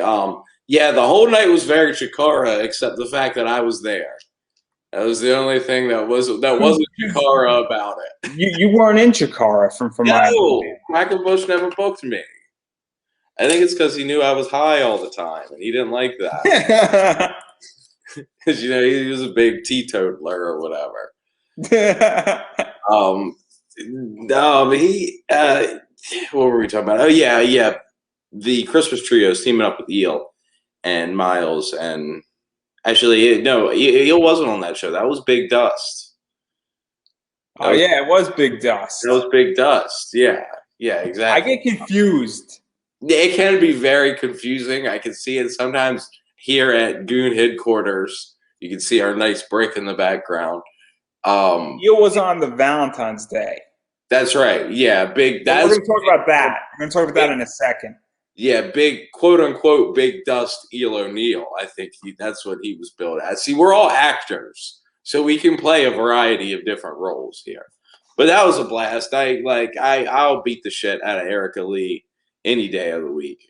Yeah, the whole night was very Chikara, except the fact that I was there. That was the only thing that wasn't Chikara about it. You weren't in Chikara from my No, Quackenbush never booked me. I think it's because he knew I was high all the time, and he didn't like that. Because he was a big teetotaler or whatever. No, but what were we talking about? Oh yeah, the Christmas Trios teaming up with Eel and Miles, and actually no, Eel wasn't on that show. That was Big Dust. It was Big Dust. That was Big Dust. Yeah, exactly. I get confused. It can be very confusing. I can see it sometimes here at Goon headquarters. You can see our nice brick in the background. Eel was on the Valentine's Day. That's right. Yeah, big. We're going to talk about that. We're going to talk about that in a second. Yeah, big, quote unquote, Big Dust Eel O'Neill. I think that's what he was billed as. See, we're all actors, so we can play a variety of different roles here. But that was a blast. I'll beat the shit out of Erica Lee any day of the week.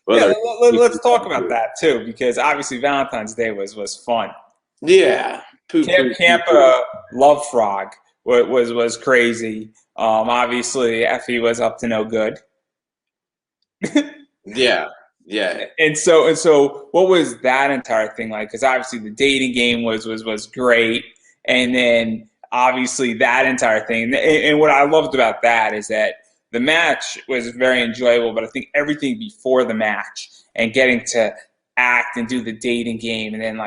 Let's talk about that too, because obviously Valentine's Day was fun. Yeah, Camp Love Frog was crazy. Obviously Effie was up to no good. Yeah. And so what was that entire thing like? Because obviously the dating game was great, and then obviously that entire thing. And what I loved about that is that the match was very enjoyable, but I think everything before the match and getting to act and do the dating game, and then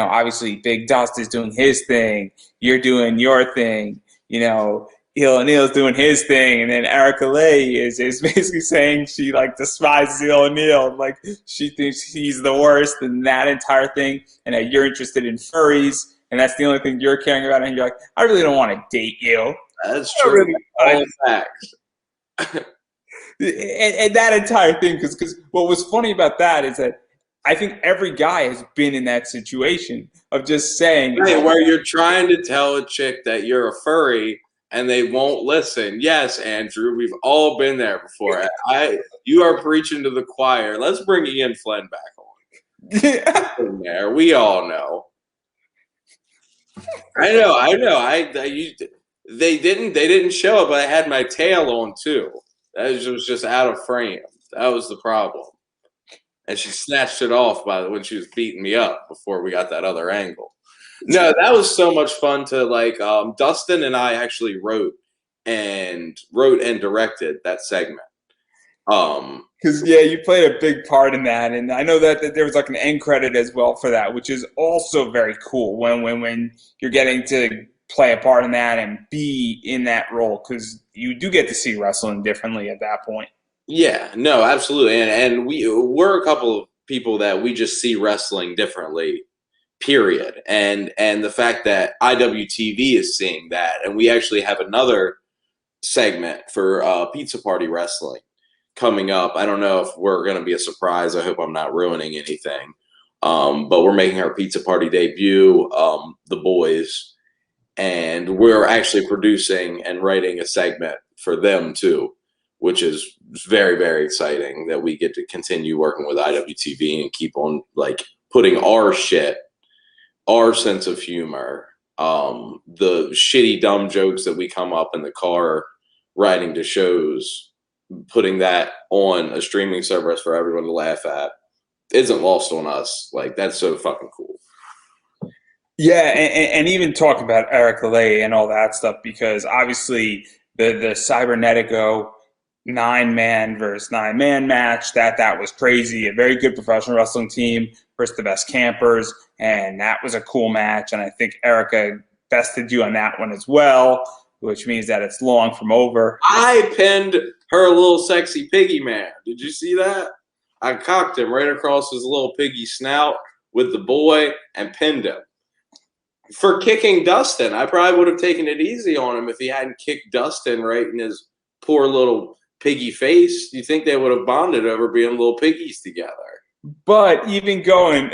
obviously Big Dust is doing his thing, you're doing your thing, Eel O'Neill's doing his thing, and then Erica Lay is basically saying she despises Eel O'Neill, she thinks he's the worst, and that entire thing, and that you're interested in furries, and that's the only thing you're caring about, and you're like, I really don't want to date you. That's true. All facts. And that entire thing, because what was funny about that is that I think every guy has been in that situation of just saying, right, where you're trying to tell a chick that you're a furry and they won't listen. Yes, Andrew, we've all been there before. You are preaching to the choir. Let's bring Ian Flynn back on. There, we all know. I know. They didn't show it, but I had my tail on too. That was just out of frame. That was the problem. And she snatched it off when she was beating me up before we got that other angle. No, that was so much fun to Dustin and I actually wrote and directed that segment. Because you played a big part in that, and I know that there was an end credit as well for that, which is also very cool when you're getting to play a part in that and be in that role, because you do get to see wrestling differently at that point. Yeah, no, absolutely, and we're a couple of people that we just see wrestling differently, period. And the fact that IWTV is seeing that, and we actually have another segment for Pizza Party Wrestling coming up. I don't know if we're going to be a surprise. I hope I'm not ruining anything. But we're making our Pizza Party debut, the boys, and we're actually producing and writing a segment for them too, which is very, very exciting that we get to continue working with IWTV and keep on putting our shit, our sense of humor, the shitty, dumb jokes that we come up in the car riding to shows, putting that on a streaming service for everyone to laugh at isn't lost on us. That's so fucking cool. Yeah, and even talk about Erica Lay and all that stuff, because obviously the Cybernetico 9-man versus 9-man match, that was crazy. A very good professional wrestling team versus the best campers, and that was a cool match. And I think Erica bested you on that one as well, which means that it's long from over. I pinned her little sexy piggy man. Did you see that? I cocked him right across his little piggy snout with the boy and pinned him. For kicking Dustin, I probably would have taken it easy on him if he hadn't kicked Dustin right in his poor little piggy face. You think they would have bonded over being little piggies together? But even going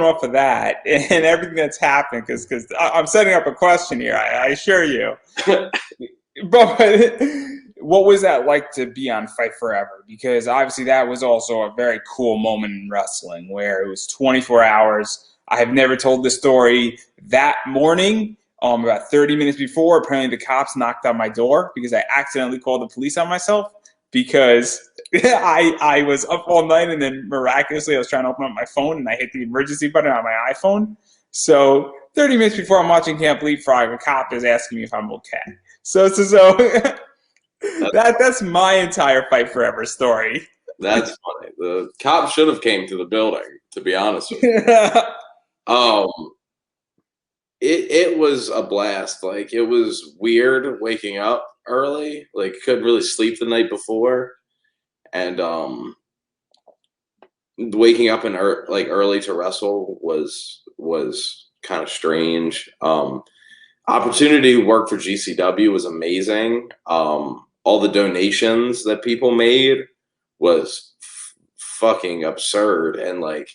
off of that and everything that's happened, because I'm setting up a question here, I assure you. But what was that like to be on Fight Forever? Because obviously that was also a very cool moment in wrestling where it was 24 hours I have never told this story. That morning, about 30 minutes before, apparently the cops knocked on my door because I accidentally called the police on myself because I was up all night and then miraculously I was trying to open up my phone and I hit the emergency button on my iPhone. So 30 minutes before I'm watching Camp Leapfrog, a cop is asking me if I'm okay. So that's my entire Fight Forever story. That's funny. The cop should have came to the building, to be honest with you. It was a blast. Like, it was weird waking up early. Like, couldn't really sleep the night before, and waking up early to wrestle was kind of strange. Opportunity to work for GCW was amazing. All the donations that people made was fucking absurd and like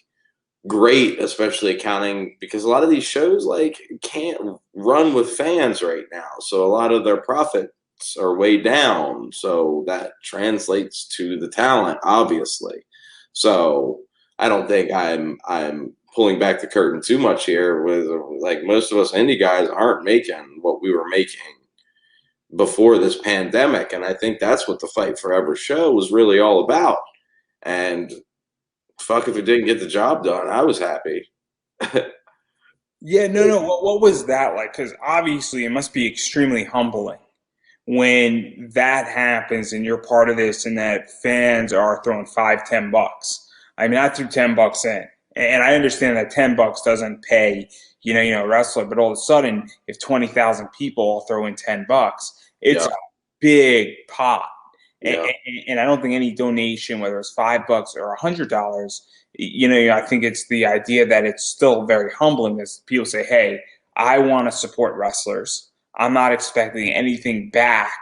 great, especially accounting because a lot of these shows like can't run with fans right now, so a lot of their profits are way down, so that translates to the talent, obviously. So I don't think I'm pulling back the curtain too much here. With like most of us indie guys aren't making what we were making before this pandemic, and I think that's what the Fight Forever show was really all about. And fuck if it didn't get the job done, I was happy. Yeah, no. What was that like? Because obviously it must be extremely humbling when that happens and you're part of this and that fans are throwing $5, $10. I mean, I threw $10 in, and I understand that $10 doesn't pay, a wrestler, but all of a sudden, if 20,000 people all throw in $10, it's a big pot. Yeah. And I don't think any donation, whether it's $5 or $100, I think it's the idea that it's still very humbling as people say, hey, I want to support wrestlers. I'm not expecting anything back,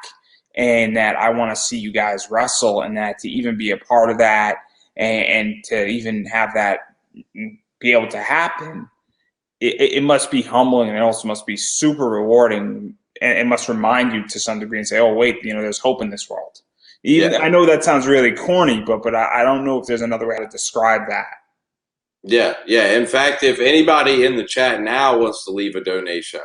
and that I want to see you guys wrestle, and that to even be a part of that and to even have that be able to happen, it must be humbling, and it also must be super rewarding, and it must remind you to some degree and say, oh, wait, there's hope in this world. I know that sounds really corny, but I don't know if there's another way to describe that. Yeah. In fact, if anybody in the chat now wants to leave a donation,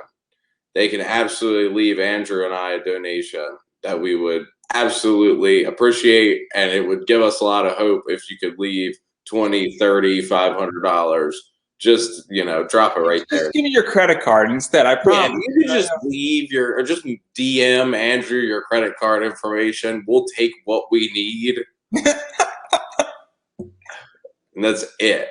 they can absolutely leave Andrew and I a donation that we would absolutely appreciate, and it would give us a lot of hope if you could leave $20, $30, $500. Just drop it right there. Just give me your credit card instead. I promise. Yeah, you can just leave or just DM Andrew your credit card information. We'll take what we need, and that's it.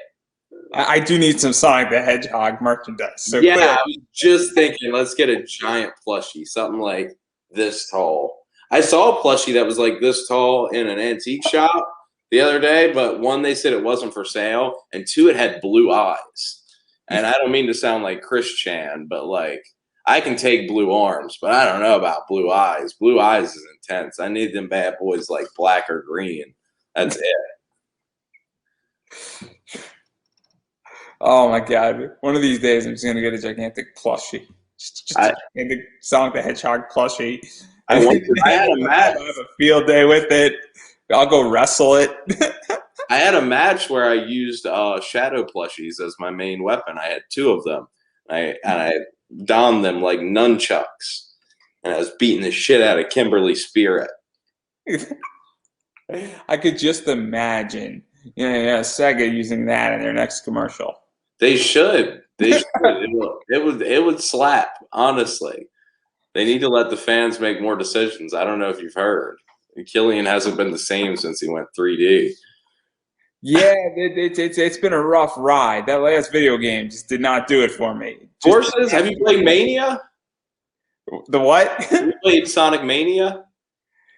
I do need some Sonic the Hedgehog merchandise. So yeah, clearly. I was just thinking, let's get a giant plushie, something like this tall. I saw a plushie that was like this tall in an antique shop the other day, but one, they said it wasn't for sale, and two, it had blue eyes. And I don't mean to sound like Chris Chan, but like I can take blue arms, but I don't know about blue eyes. Blue eyes is intense. I need them bad boys like black or green. That's it. Oh my God! One of these days, I'm just gonna get a gigantic plushie, just a gigantic Sonic the Hedgehog plushie. I had a match. I'll have a field day with it. I'll go wrestle it. I had a match where I used shadow plushies as my main weapon. I had two of them. I donned them like nunchucks, and I was beating the shit out of Kimberly Spirit. I could just imagine, Sega using that in their next commercial. They should. They should. It would slap. Honestly, they need to let the fans make more decisions. I don't know if you've heard. Killian hasn't been the same since he went 3D. Yeah, it's been a rough ride. That last video game just did not do it for me. Horses? Have you played Mania? The what? Have you played Sonic Mania?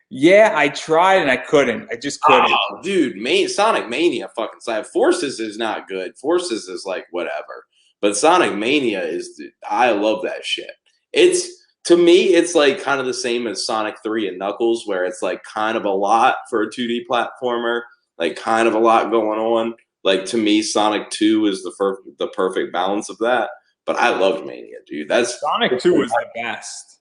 Yeah, I tried and I couldn't. I just couldn't. Oh, dude, Sonic Mania fucking slap. Forces is not good. Forces is like whatever. But Sonic Mania I love that shit. To me, it's like kind of the same as Sonic 3 and Knuckles, where it's like kind of a lot for a 2D platformer, like kind of a lot going on. Like to me, Sonic 2 is the perfect balance of that. But I loved Mania, dude. Sonic 2 was the best.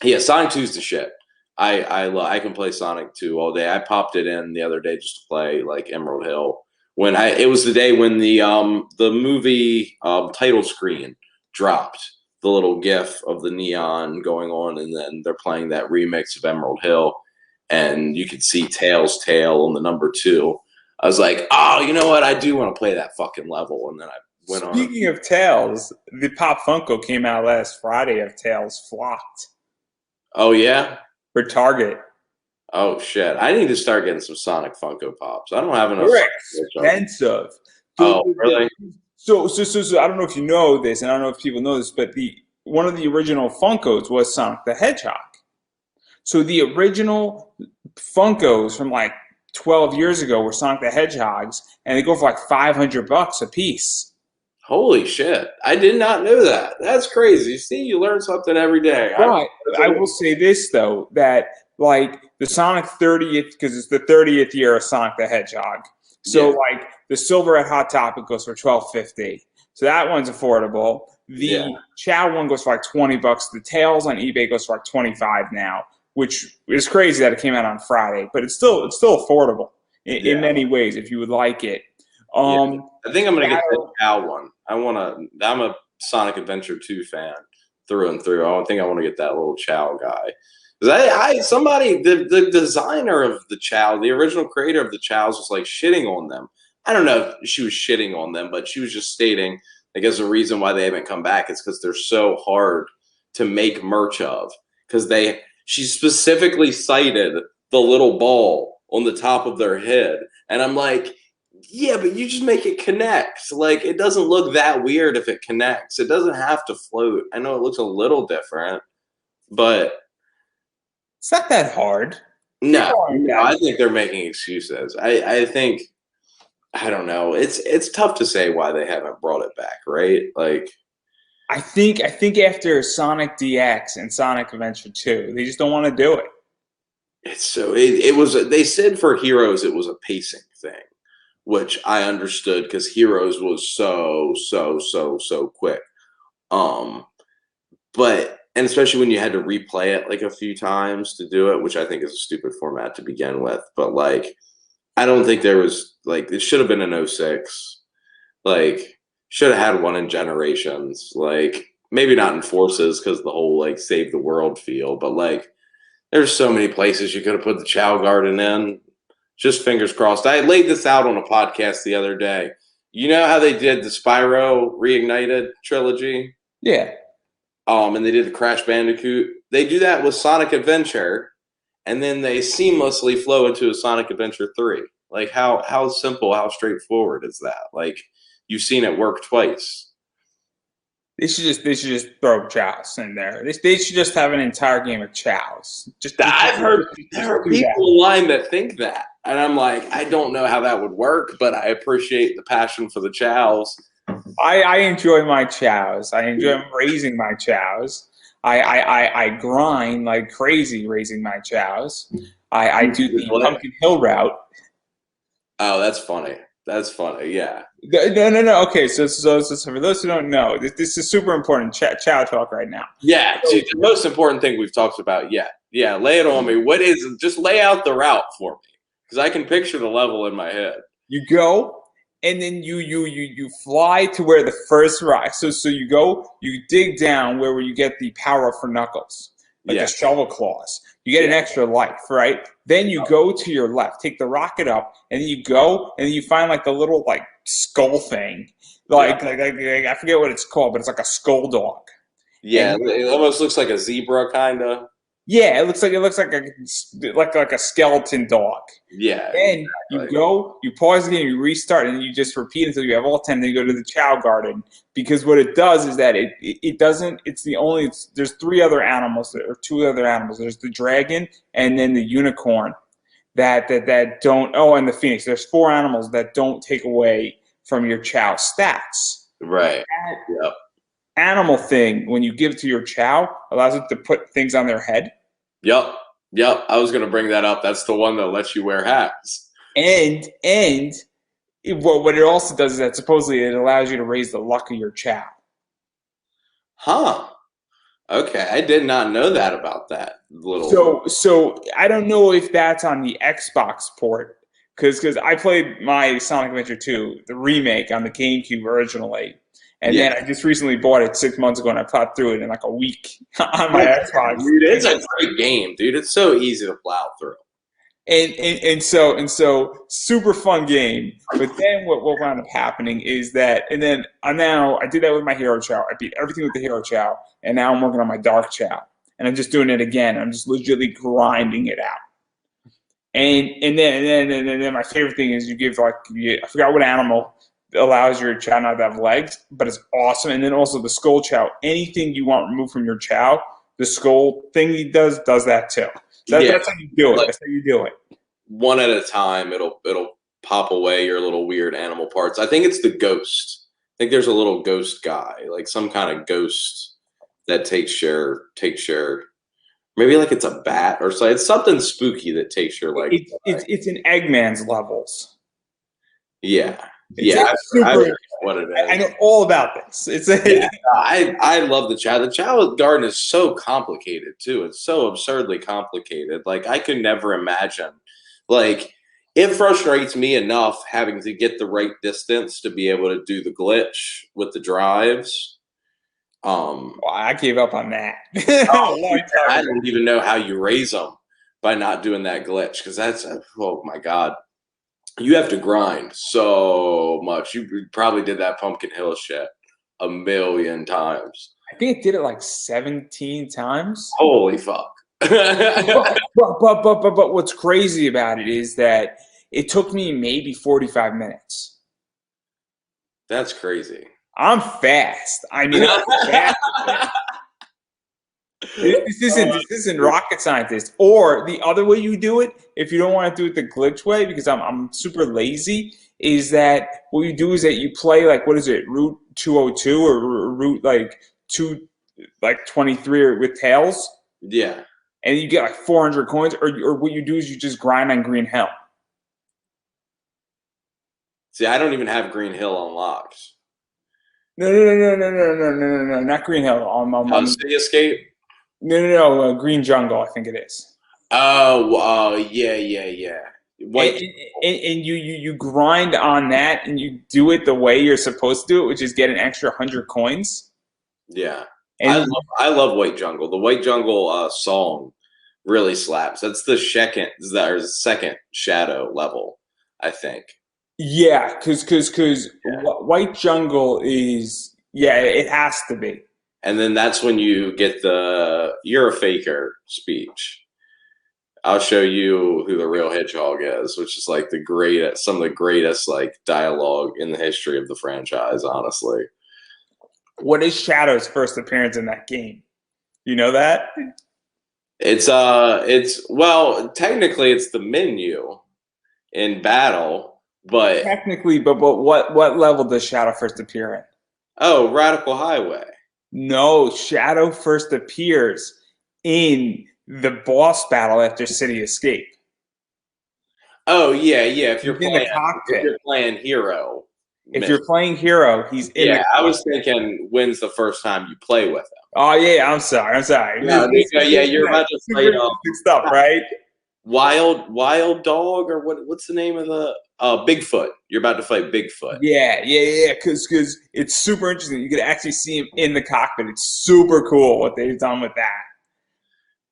Yeah, Sonic 2 is the shit. I can play Sonic 2 all day. I popped it in the other day just to play like Emerald Hill when it was the day when the movie title screen dropped, the little GIF of the neon going on, and then they're playing that remix of Emerald Hill, and you could see Tails' tail on the number 2. I was like, oh, you know what? I do want to play that fucking level, and then I went on. Speaking of Tails, the Pop Funko came out last Friday of Tails flopped. Oh yeah, for Target. Oh shit! I need to start getting some Sonic Funko Pops. I don't have enough. They're expensive. Really? So I don't know if you know this, and I don't know if people know this, but one of the original Funkos was Sonic the Hedgehog. So the original Funkos from like 12 years ago were Sonic the Hedgehogs, and they go for like $500 a piece. Holy shit! I did not know that. That's crazy. See, you learn something every day. But I will say this though, that like the Sonic 30th, because it's the 30th year of Sonic the Hedgehog. So like the silver at Hot Topic goes for $12.50. So that one's affordable. The Chow one goes for like $20. The Tails on eBay goes for like $25 now, which is crazy that it came out on Friday, but it's still affordable in many ways if you would like it. I think I'm gonna get the Chow one. I'm a Sonic Adventure 2 fan through and through. I think I want to get that little Chow guy. The designer of the Chow, the original creator of the Chows, was like shitting on them. I don't know if she was shitting on them, but she was just stating, I guess the reason why they haven't come back is because they're so hard to make merch of. Because she specifically cited the little ball on the top of their head, and I'm like, yeah, but you just make it connect. Like, it doesn't look that weird if it connects. It doesn't have to float. I know it looks a little different, but it's not that hard. No, I think they're making excuses. I think, I don't know. It's tough to say why they haven't brought it back, right? Like, I think after Sonic DX and Sonic Adventure 2, they just don't want to do it. They said for Heroes it was a pacing thing, which I understood because Heroes was so quick. But and especially when you had to replay it like a few times to do it, which I think is a stupid format to begin with. But like, I don't think there was like, it should have been an 06. Like, should have had one in Generations. Like, maybe not in Forces because the whole like save the world feel. But like, there's so many places you could have put the Chow Garden in. Just fingers crossed. I laid this out on a podcast the other day. You know how they did the Spyro Reignited trilogy? Yeah. And they did the Crash Bandicoot. They do that with Sonic Adventure, and then they seamlessly flow into a Sonic Adventure 3. Like, how simple, how straightforward is that? Like, you've seen it work twice. They should just throw Chows in there. They should just have an entire game of Chows. I've heard people online that think that, and I'm like, I don't know how that would work, but I appreciate the passion for the Chows. I enjoy my Chows. I enjoy raising my Chows. I grind like crazy raising my Chows. I do the Pumpkin Hill route. Oh, that's funny. That's funny. Yeah. No. Okay, so for those who don't know, this is super important. Chow talk right now. Yeah, the most important thing we've talked about yet. Yeah, lay it on me. Just lay out the route for me, because I can picture the level in my head. You go. And then you fly to where the first rock. So you go, you dig down where you get the power up for Knuckles, like the shovel claws. You get an extra life, right? Then you go to your left, take the rocket up, and then you go, and then you find like the little like skull thing, like I forget what it's called, but it's like a skull dog. Yeah, it almost looks like a zebra, kind of. Yeah, it looks like a skeleton dog. Yeah. Then you go, you pause the game, you restart, and you just repeat until you have all 10. Then you go to the Chow Garden, because what it does is that it doesn't. There's 3 other animals or 2 other animals. There's the dragon and then the unicorn that don't. Oh, and the phoenix. There's 4 animals that don't take away from your Chow stats. Right. Yep. Animal thing, when you give it to your Chow, allows it to put things on their head. Yep. I was going to bring that up. That's the one that lets you wear hats. And what it also does is that supposedly it allows you to raise the luck of your Chow. Huh. Okay, I did not know that about that little. So I don't know if that's on the Xbox port, because I played my Sonic Adventure 2, the remake on the GameCube originally, and then I just recently bought it 6 months ago, and I plowed through it in like a week on my Xbox. Dude, it's a great game, dude. It's so easy to plow through. And so super fun game. But then what wound up happening is that, and then I did that with my Hero Chow. I beat everything with the Hero Chow, and now I'm working on my Dark Chow, and I'm just doing it again. I'm just legitimately grinding it out. And then my favorite thing is you give I forgot what animal allows your chow not to have legs, but it's awesome. And then also the skull chow. Anything you want removed from your chow, the skull thing he does that too. So that's how you do it. That's how you do it. One at a time, it'll pop away your little weird animal parts. I think it's the ghost. I think there's a little ghost guy, like some kind of ghost that takes share. Maybe like it's a bat or so. It's something spooky that takes your leg. It's in Eggman's levels. Yeah. I what it is. I know all about this. I love the chow. The chow garden is so complicated too. It's so absurdly complicated. Like I could never imagine. Like it frustrates me enough having to get the right distance to be able to do the glitch with the drives. I gave up on that. I don't even know how you raise them by not doing that glitch because oh my god. You have to grind so much. You probably did that Pumpkin Hill shit a million times. I think it did it like 17 times. Holy fuck. but what's crazy about it is that it took me maybe 45 minutes. That's crazy. I'm fast. I mean, I'm fast. This isn't rocket scientist. Or the other way you do it, if you don't want to do it the glitch way, because I'm super lazy, is that what you do is that you play like what is it, Route 202 or Route like 23 with tails? Yeah. And you get like 400 coins, or what you do is you just grind on Green Hill. See, I don't even have Green Hill unlocked. No, not Green Hill. City Escape? No, Green Jungle, I think it is. Oh, yeah. And you grind on that, and you do it the way you're supposed to do it, which is get an extra 100 coins. Yeah. And I love White Jungle. The White Jungle song really slaps. That's the second Shadow level, I think. Yeah, because White Jungle is, it has to be. And then that's when you get the "You're a faker" speech. I'll show you who the real hedgehog is, which is like some of the greatest like dialogue in the history of the franchise, honestly. What is Shadow's first appearance in that game? You know that? Well, technically it's the menu in battle, but technically, but what level does Shadow first appear in? Oh, Radical Highway. No, Shadow first appears in the boss battle after City Escape. Oh yeah. If you're in the cockpit. If you're playing Hero. You're playing Hero, he's in the cockpit. I was thinking when's the first time you play with him? Oh yeah, I'm sorry. No, you're about to play stuff, right? Wild Dog or what's the name of the Bigfoot. You're about to fight Bigfoot. Yeah, because it's super interesting. You could actually see him in the cockpit. It's super cool what they've done with that.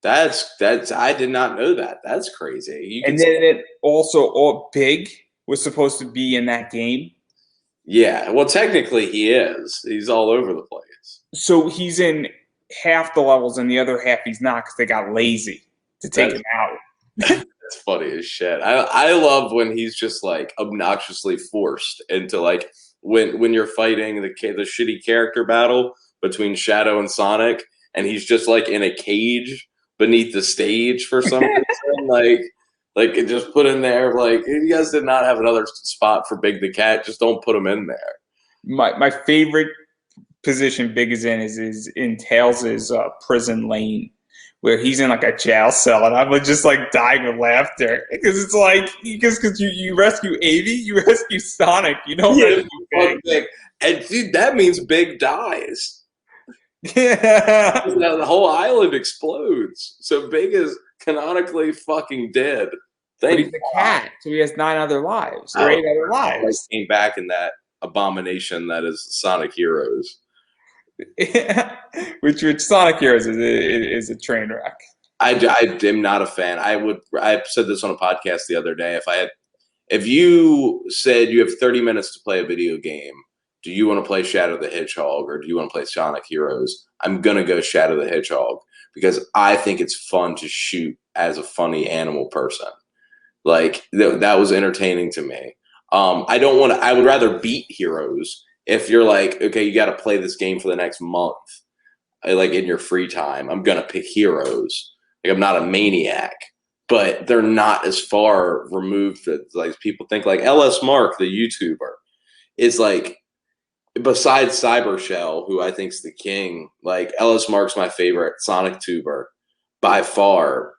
That's I did not know that. That's crazy. And then it also Big was supposed to be in that game. Yeah, well technically he is. He's all over the place. So he's in half the levels and the other half he's not because they got lazy to take him out. That's funny as shit. I love when he's just like obnoxiously forced into like when you're fighting the shitty character battle between Shadow and Sonic, and he's just like in a cage beneath the stage for some reason. Like it just put in there. Like you guys did not have another spot for Big the Cat. Just don't put him in there. My favorite position Big is in Tails' prison lane, where he's in like a jail cell, and I'm just like dying with laughter because it's like because you rescue Avy, you rescue Sonic, you don't rescue Big. And dude, that means Big dies. Yeah, the whole island explodes, so Big is canonically fucking dead. But he's a cat, so he has 9 other lives, or 8 other lives. Came back in that abomination that is Sonic Heroes. which Sonic Heroes is a train wreck. I am not a fan. I said this on a podcast the other day. If you said you have 30 minutes to play a video game, do you want to play Shadow the Hedgehog or do you want to play Sonic Heroes? I'm gonna go Shadow the Hedgehog because I think it's fun to shoot as a funny animal person. Like that was entertaining to me. I would rather beat Heroes if you're like, okay, you got to play this game for the next month, like in your free time. I'm gonna pick Heroes. Like I'm not a maniac, but they're not as far removed as like people think. Like LS Mark, the YouTuber, is like besides Cybershell, who I think's the king. Like LS Mark's my favorite Sonic tuber by far.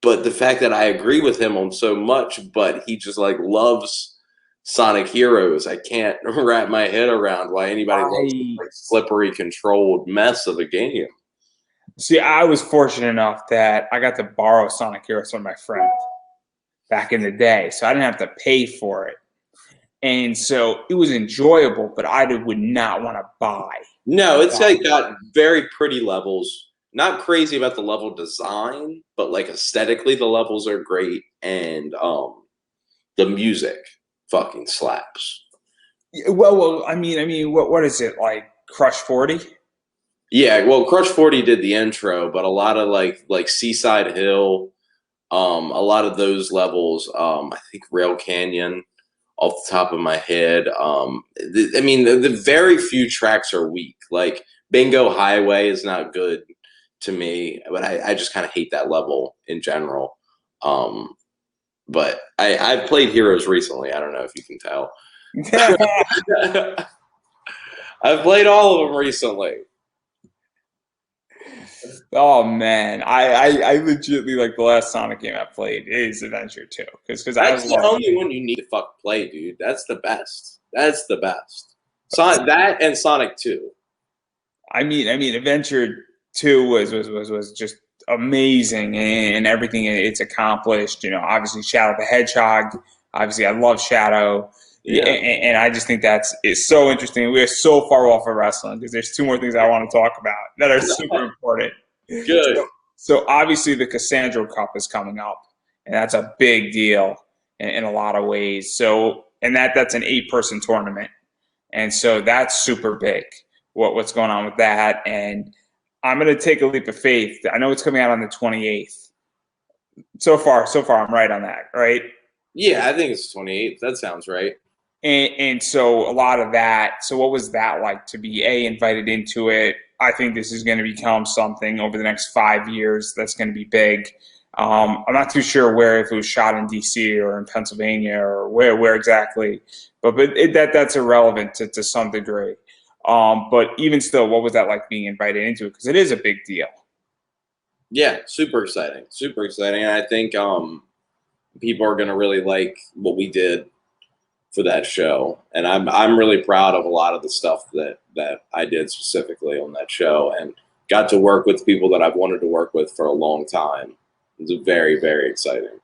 But the fact that I agree with him on so much, but he just like loves Sonic Heroes, I can't wrap my head around why anybody loves the like, slippery, controlled mess of a game. See, I was fortunate enough that I got to borrow Sonic Heroes from my friend back in the day, so I didn't have to pay for it. And so it was enjoyable, but I would not want to buy. No, it's like got very pretty levels. Not crazy about the level design, but like aesthetically, the levels are great, and the music fucking slaps. Well, I mean, what is it like? Crush 40? Yeah, well, Crush 40 did the intro, but a lot of like Seaside Hill, a lot of those levels, I think Rail Canyon, off the top of my head. The very few tracks are weak. Like Bingo Highway is not good to me, but I just kind of hate that level in general. But I've played Heroes recently. I don't know if you can tell. I've played all of them recently. Oh man, I legitimately like the last Sonic game I played is Adventure 2 because that's the only one you need to fuck play, dude. That's the best. That's the best. Sonic that and Sonic 2. I mean, Adventure 2 was just amazing and everything it's accomplished. You know, obviously Shadow the Hedgehog. Obviously, I love Shadow. Yeah. And I just think it's so interesting. We are so far off of wrestling because there's 2 more things I want to talk about that are super important. Good. So obviously the Cassandra Cup is coming up, and that's a big deal in a lot of ways. So, and that's an 8-person tournament, and so that's super big. What's going on with that? And I'm going to take a leap of faith. I know it's coming out on the 28th. So far, I'm right on that, right? Yeah, I think it's 28th. That sounds right. And so a lot of that. So what was that like to be invited into it? I think this is going to become something over the next 5 years that's going to be big. I'm not too sure if it was shot in D.C. or in Pennsylvania or where exactly, but that's irrelevant to some degree. But even still, what was that like being invited into it? Because it is a big deal. Yeah, super exciting. Super exciting. And I think people are going to really like what we did for that show, and I'm really proud of a lot of the stuff that I did specifically on that show, and got to work with people that I've wanted to work with for a long time. It was very, very exciting,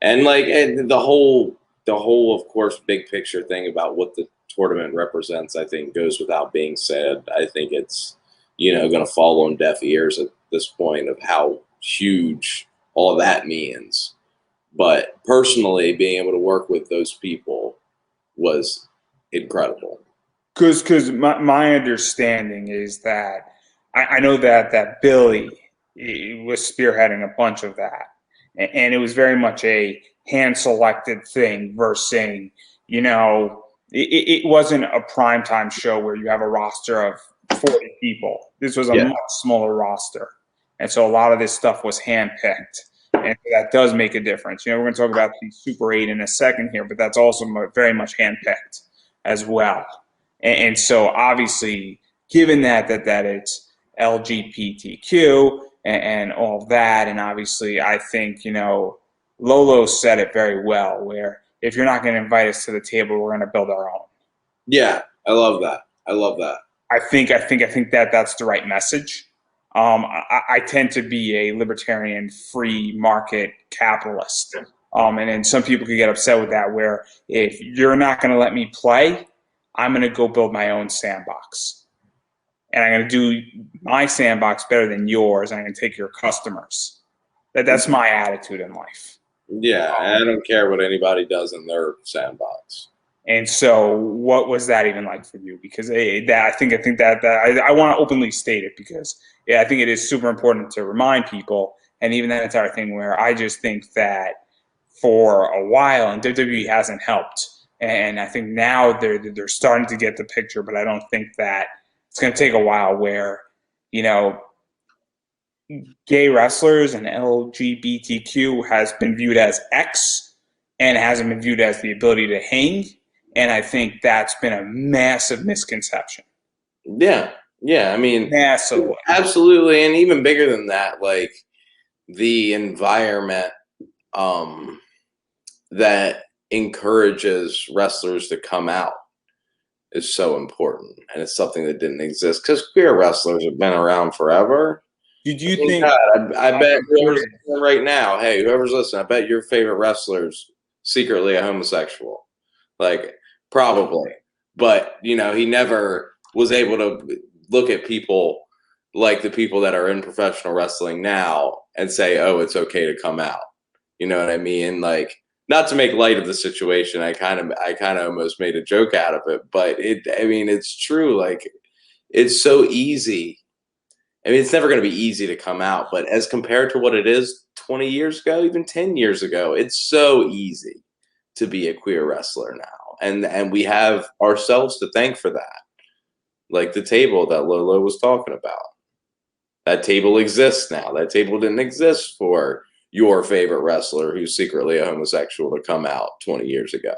and the whole of course big picture thing about what the tournament represents, I think goes without being said. I think it's going to fall on deaf ears at this point of how huge all of that means. But personally, being able to work with those people was incredible. Because my understanding is that I know that Billy was spearheading a bunch of that, and it was very much a hand-selected thing versus, it wasn't a primetime show where you have a roster of 40 people. This was a much smaller roster, and so a lot of this stuff was hand-picked. And that does make a difference. We're going to talk about the Super 8 in a second here, but that's also very much handpicked as well. And so obviously, given that it's LGBTQ and all that, and obviously I think, Lolo said it very well, where if you're not going to invite us to the table, we're going to build our own. Yeah, I love that. I think that's the right message. I tend to be a libertarian, free market capitalist, And then some people could get upset with that, where if you're not going to let me play, I'm going to go build my own sandbox. And I'm going to do my sandbox better than yours. And I'm going to take your customers. That's my attitude in life. Yeah, I don't care what anybody does in their sandbox. And so, what was that even like for you? Because I think that I want to openly state it, because I think it is super important to remind people. And even that entire thing where I just think that for a while, and WWE hasn't helped. And I think now they're starting to get the picture, but I don't think that it's going to take a while where, gay wrestlers and LGBTQ has been viewed as X and hasn't been viewed as the ability to hang. And I think that's been a massive misconception. Yeah. I mean, massively. Absolutely. And even bigger than that, like the environment that encourages wrestlers to come out is so important. And it's something that didn't exist because queer wrestlers have been around forever. Did you think? God, I bet whoever's listening right now, hey, whoever's listening, I bet your favorite wrestler's secretly a homosexual. Like, probably. But, he never was able to look at people like the people that are in professional wrestling now and say, oh, it's okay to come out. You know what I mean? Like, not to make light of the situation, I kind of almost made a joke out of it, but it's true. Like, it's so easy. I mean, it's never going to be easy to come out, but as compared to what it is 20 years ago, even 10 years ago, it's so easy to be a queer wrestler now. And we have ourselves to thank for that. Like the table that Lolo was talking about. That table exists now. That table didn't exist for your favorite wrestler who's secretly a homosexual to come out 20 years ago.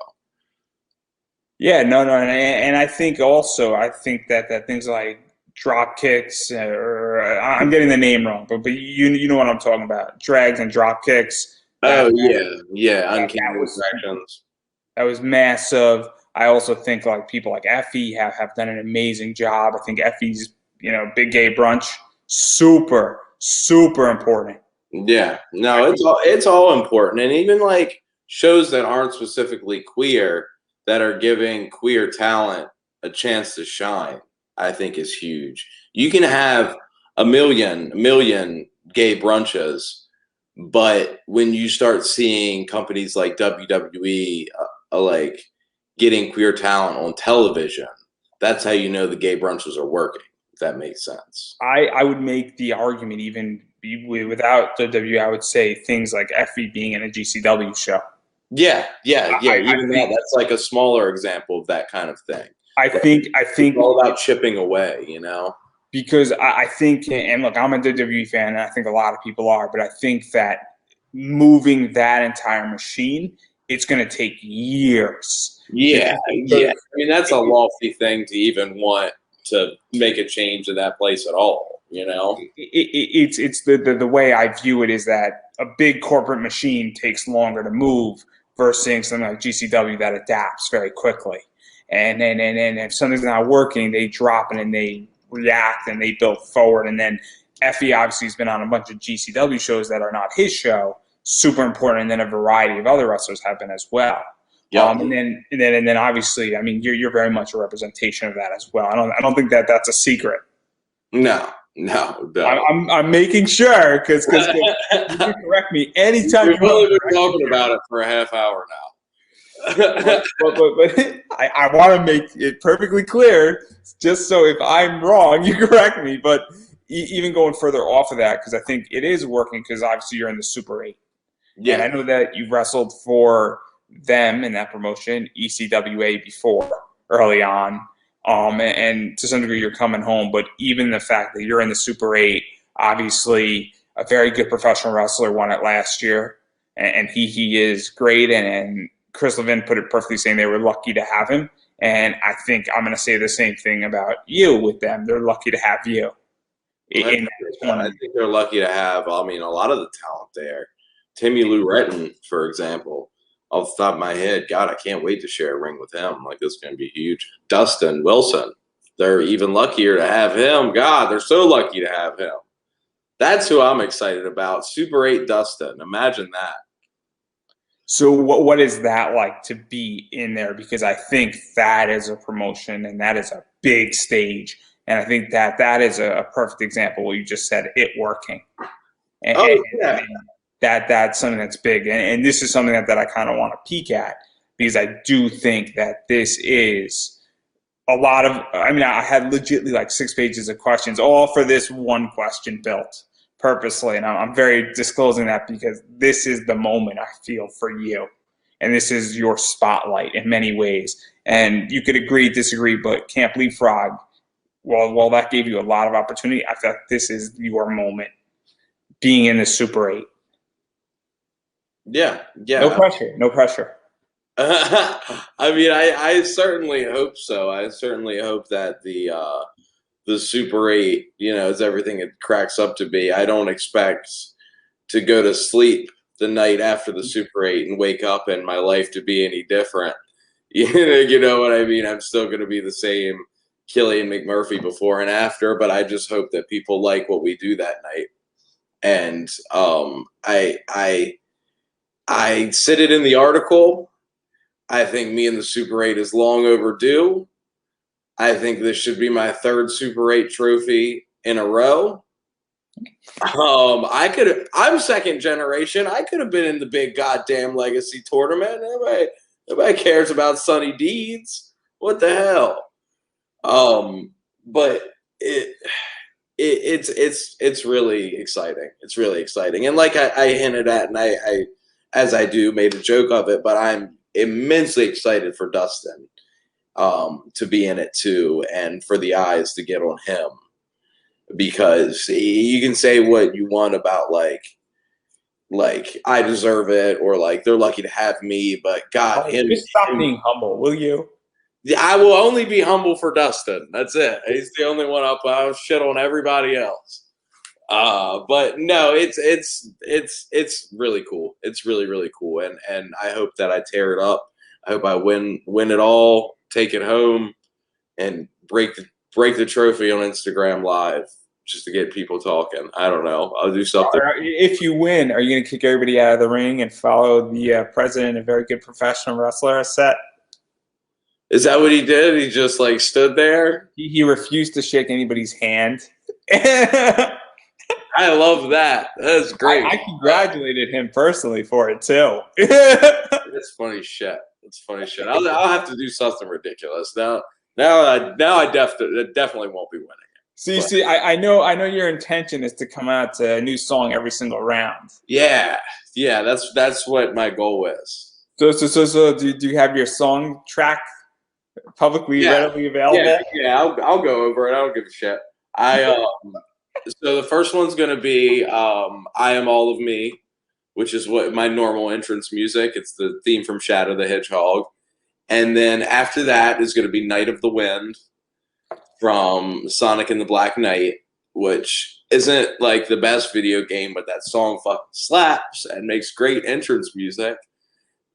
Yeah, no, and I think that things like drop kicks, or I'm getting the name wrong, but you know what I'm talking about, drags and drop kicks. Uncanny sections. That was massive. I also think like people like Effie have done an amazing job. I think Effie's big gay brunch, super important. Yeah, no, it's all important, and even like shows that aren't specifically queer that are giving queer talent a chance to shine, I think is huge. You can have a million gay brunches, but when you start seeing companies like WWE like getting queer talent on television, that's how you know the gay brunches are working. If that makes sense. I would make the argument even without WWE, I would say things like Effie being in a GCW show. Yeah. Even that's like a smaller example of that kind of thing. I think it's all about chipping away, because I think, and look, I'm a WWE fan, and I think a lot of people are, but I think that moving that entire machine, it's going to take years. Yeah. I mean, that's a lofty thing to even want to make a change in that place at all. It's the way I view it is that a big corporate machine takes longer to move versus something like GCW that adapts very quickly. And then if something's not working, they drop it and they react and they build forward. And then Effie obviously has been on a bunch of GCW shows that are not his show, super important. And then a variety of other wrestlers have been as well. Yep. And then obviously, I mean, you're very much a representation of that as well. I don't think that's a secret. No. I'm making sure because you can correct me anytime. We've really been talking about it for a half hour now. but I want to make it perfectly clear, just so if I'm wrong, you correct me. But even going further off of that, because I think it is working, because obviously you're in the Super 8. Yeah. And I know that you've wrestled for them in that promotion, ECWA, before, early on. And to some degree, you're coming home. But even the fact that you're in the Super 8, obviously a very good professional wrestler, won it last year. And he is great. And Chris Levin put it perfectly, saying they were lucky to have him. And I think I'm going to say the same thing about you with them. They're lucky to have you. I think they're lucky to have, a lot of the talent there. Timmy Lou Retton, for example. Off the top of my head, God, I can't wait to share a ring with him. Like, this is going to be huge. Dustin Wilson, they're even luckier to have him. God, they're so lucky to have him. That's who I'm excited about. Super 8 Dustin. Imagine that. So what is that like to be in there? Because I think that is a promotion and that is a big stage. And I think that is a perfect example of what you just said, it working. Oh And yeah. that's something that's big. And this is something that I kind of want to peek at because I do think that this is a lot of, I mean, I had legitimately like 6 pages of questions, all for this one question built purposely. And I'm very disclosing that because this is the moment I feel for you. And this is your spotlight in many ways. And you could agree, disagree, but Camp Leapfrog, while that gave you a lot of opportunity, I feel like this is your moment being in the Super 8. Yeah, No yeah. pressure. No pressure. I mean, I certainly hope so. I certainly hope that the Super 8, is everything it cracks up to be. I don't expect to go to sleep the night after the Super 8 and wake up and my life to be any different. You know what I mean? I'm still going to be the same Killian McMurphy before and after, but I just hope that people like what we do that night. And I said it in the article. I think me and the Super 8 is long overdue. I think this should be my 3rd Super 8 trophy in a row. I'm 2nd generation. I could have been in the big goddamn legacy tournament. Nobody cares about Sunny Deeds. What the hell? But it's really exciting. It's really exciting. And like I hinted at, and I as I do made a joke of it, but I'm immensely excited for Dustin to be in it too, and for the eyes to get on him, because you can say what you want about like I deserve it, or like they're lucky to have me, but God, Just stop being humble, will you? I will only be humble for Dustin. That's it. He's the only one I'll shit on everybody else. But no, it's really cool. It's really, really cool, and I hope that I tear it up. I hope I win it all, take it home, and break the trophy on Instagram Live just to get people talking. I don't know. I'll do something. If you win, are you going to kick everybody out of the ring and follow the president, a very good professional wrestler, set? Is that what he did? He just like stood there? He refused to shake anybody's hand. I love that. That's great. I congratulated him personally for it too. That's funny shit. That's funny shit. I'll have to do something ridiculous now. I definitely won't be winning it. See, I know your intention is to come out to a new song every single round. Yeah. That's what my goal is. So do you have your song track publicly readily available? Yeah. I'll go over it. I don't give a shit. So the first one's gonna be "I Am All of Me," which is what my normal entrance music. It's the theme from Shadow the Hedgehog. And then after that is going to be Night of the Wind from Sonic and the Black Knight, which isn't like the best video game, but that song fucking slaps and makes great entrance music.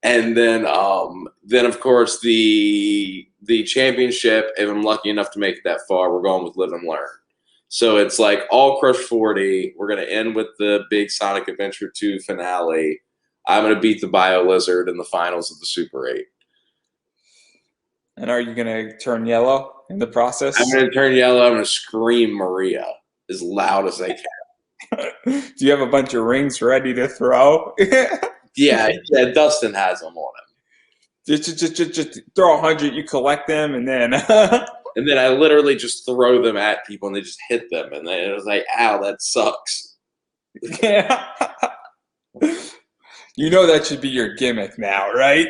And then of course the championship, if I'm lucky enough to make it that far, we're going with Live and Learn. So it's like all Crush 40. We're going to end with the big Sonic Adventure 2 finale. I'm going to beat the Bio Lizard in the finals of the Super 8. And are you going to turn yellow in the process? I'm going to turn yellow. I'm going to scream Maria as loud as I can. Do you have a bunch of rings ready to throw? yeah, Dustin has them on him. Just throw 100, you collect them, and then... and then I literally just throw them at people, and they just hit them. And then it was like, ow, that sucks. Yeah. You know that should be your gimmick now, right?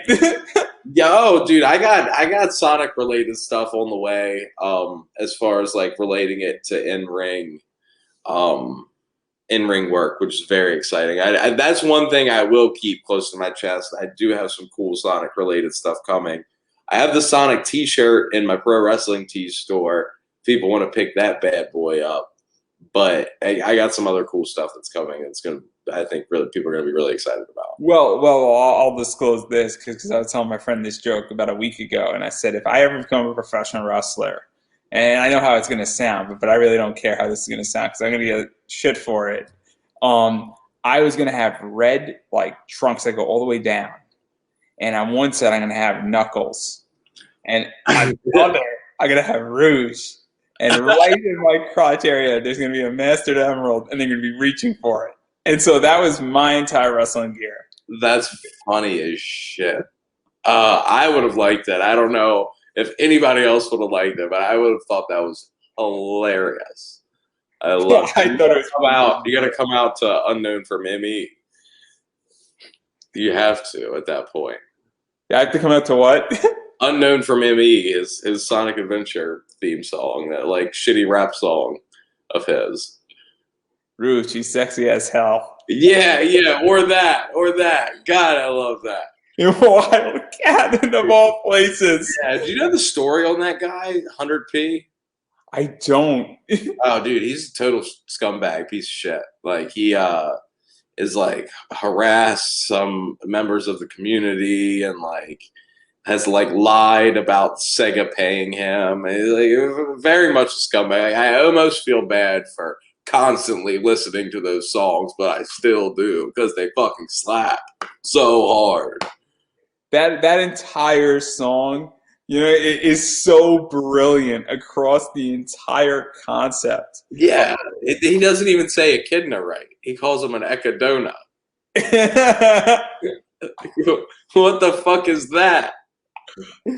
Yo, dude, I got Sonic related stuff on the way. As far as like relating it to in-ring work, which is very exciting. I that's one thing I will keep close to my chest. I do have some cool Sonic related stuff coming. I have the Sonic T-shirt in my Pro Wrestling Tees store. People want to pick that bad boy up, but I got some other cool stuff that's coming. It's gonna, I think, really people are gonna be really excited about. Well, I'll disclose this because I was telling my friend this joke about a week ago, and I said if I ever become a professional wrestler, and I know how it's gonna sound, but I really don't care how this is gonna sound because I'm gonna get shit for it. I was gonna have red like trunks that go all the way down, and on one side I'm gonna have Knuckles, and on the other I'm gonna have Rouge. And right in my crotch area, there's gonna be a Mastered Emerald, and they're gonna be reaching for it. And so that was my entire wrestling gear. That's funny as shit. I would have liked it. I don't know if anybody else would have liked it, but I would have thought that was hilarious. I love it. I thought it was You got to come out to Unknown for Mimi. You have to at that point. I have to come out to what? Unknown for Mimi is his Sonic Adventure theme song, that like shitty rap song of his. Rouge, she's sexy as hell. Yeah, or that. God, I love that. You wild cat of all places. Yeah, do you know the story on that guy, 100p? I don't. Oh, dude, he's a total scumbag, piece of shit. Like, he is, like, harassed some members of the community and, like, has, like, lied about Sega paying him. And, like, very much a scumbag. I almost feel bad for constantly listening to those songs, but I still do because they fucking slap so hard. That entire song, you know, it is so brilliant across the entire concept. Yeah, he doesn't even say echidna right. He calls him an echidna. What the fuck is that?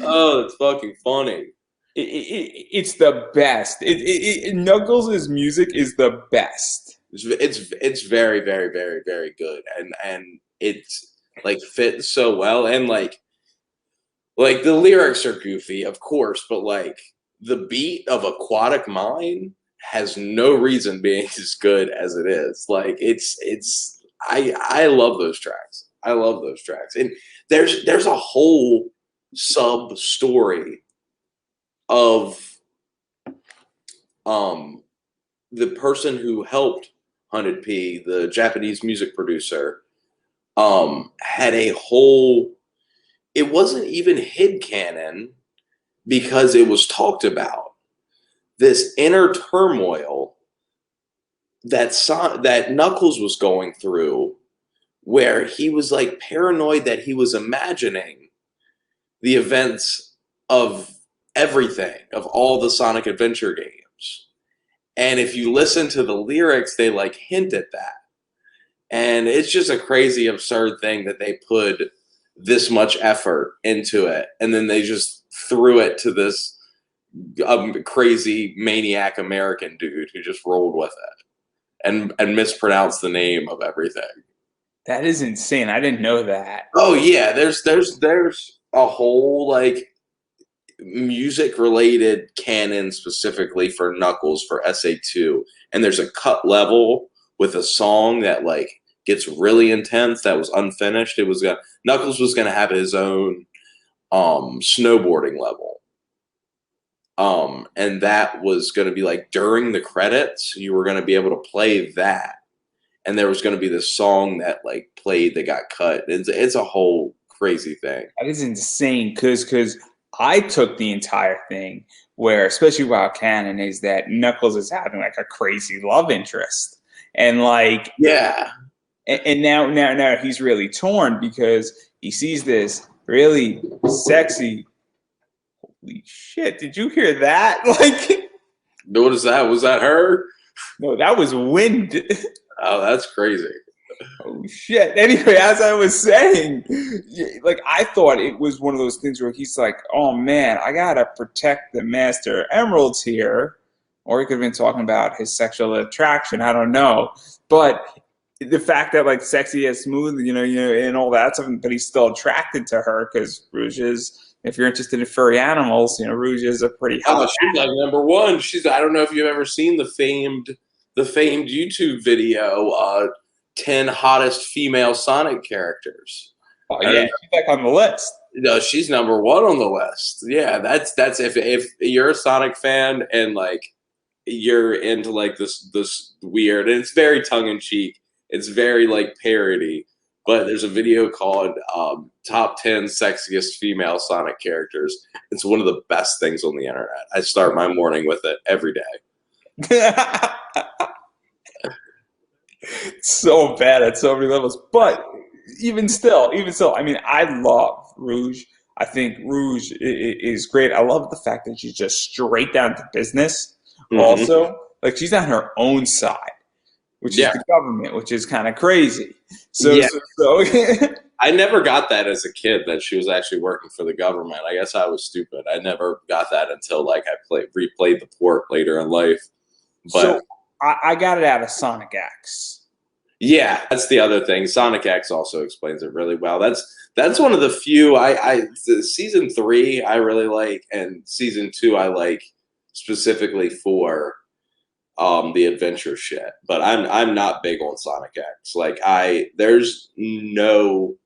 Oh, it's fucking funny. It's the best. Knuckles' music is the best. It's very, very, very, very good, and it's like fits so well, and like the lyrics are goofy, of course, but like the beat of Aquatic Mine has no reason being as good as it is. Like I love those tracks. I love those tracks, and there's a whole sub story of the person who helped 100p, the Japanese music producer, had a whole. It wasn't even headcanon because it was talked about. This inner turmoil that Knuckles was going through, where he was like paranoid that he was imagining the events of everything, of all the Sonic Adventure games. And if you listen to the lyrics, they like hint at that. And it's just a crazy, absurd thing that they put this much effort into it, and then they just threw it to this crazy maniac American dude who just rolled with it and mispronounced the name of everything. That is insane. I didn't know that. Oh yeah, there's a whole like music related canon specifically for Knuckles for SA2, and there's a cut level with a song that like gets really intense that was unfinished. Knuckles was gonna have his own snowboarding level. And that was gonna be like during the credits, you were gonna be able to play that. And there was gonna be this song that like played that got cut. It's a whole crazy thing. That is insane because I took the entire thing where, especially while canon, is that Knuckles is having like a crazy love interest. And like, yeah. And now he's really torn because he sees this really sexy. Holy shit! Did you hear that? Like, what is that? Was that her? No, that was wind. Oh, that's crazy. Oh shit! Anyway, as I was saying, like I thought it was one of those things where he's like, "Oh man, I gotta protect the Master Emeralds here," or he could have been talking about his sexual attraction. I don't know, but the fact that like Sexiest, smooth, you know, and all that stuff, but he's still attracted to her because Rouge is. If you're interested in furry animals, you know, Rouge is a pretty. Oh, she's like number one. I don't know if you've ever seen the famed YouTube video, 10 hottest female Sonic characters. Oh yeah, she's like on the list. No, she's number one on the list. Yeah, that's if you're a Sonic fan and like you're into like this weird, and it's very tongue in cheek. It's very like parody, but there's a video called Top 10 Sexiest Female Sonic Characters. It's one of the best things on the internet. I start my morning with it every day. So bad at so many levels. But even still, I mean, I love Rouge. I think Rouge is great. I love the fact that she's just straight down to business. Hmm. Also, like she's on her own side, which is Yeah, the government, which is kind of crazy. So, yeah. so, so I never got that as a kid that she was actually working for the government. I guess I was stupid. I never got that until like I replayed the port later in life. But so I got it out of Sonic X. yeah, that's the other thing. Sonic X also explains it really well. That's one of the few season 3 I really like, and season 2 I like specifically for the adventure shit. But I'm not big on Sonic X. Like there's no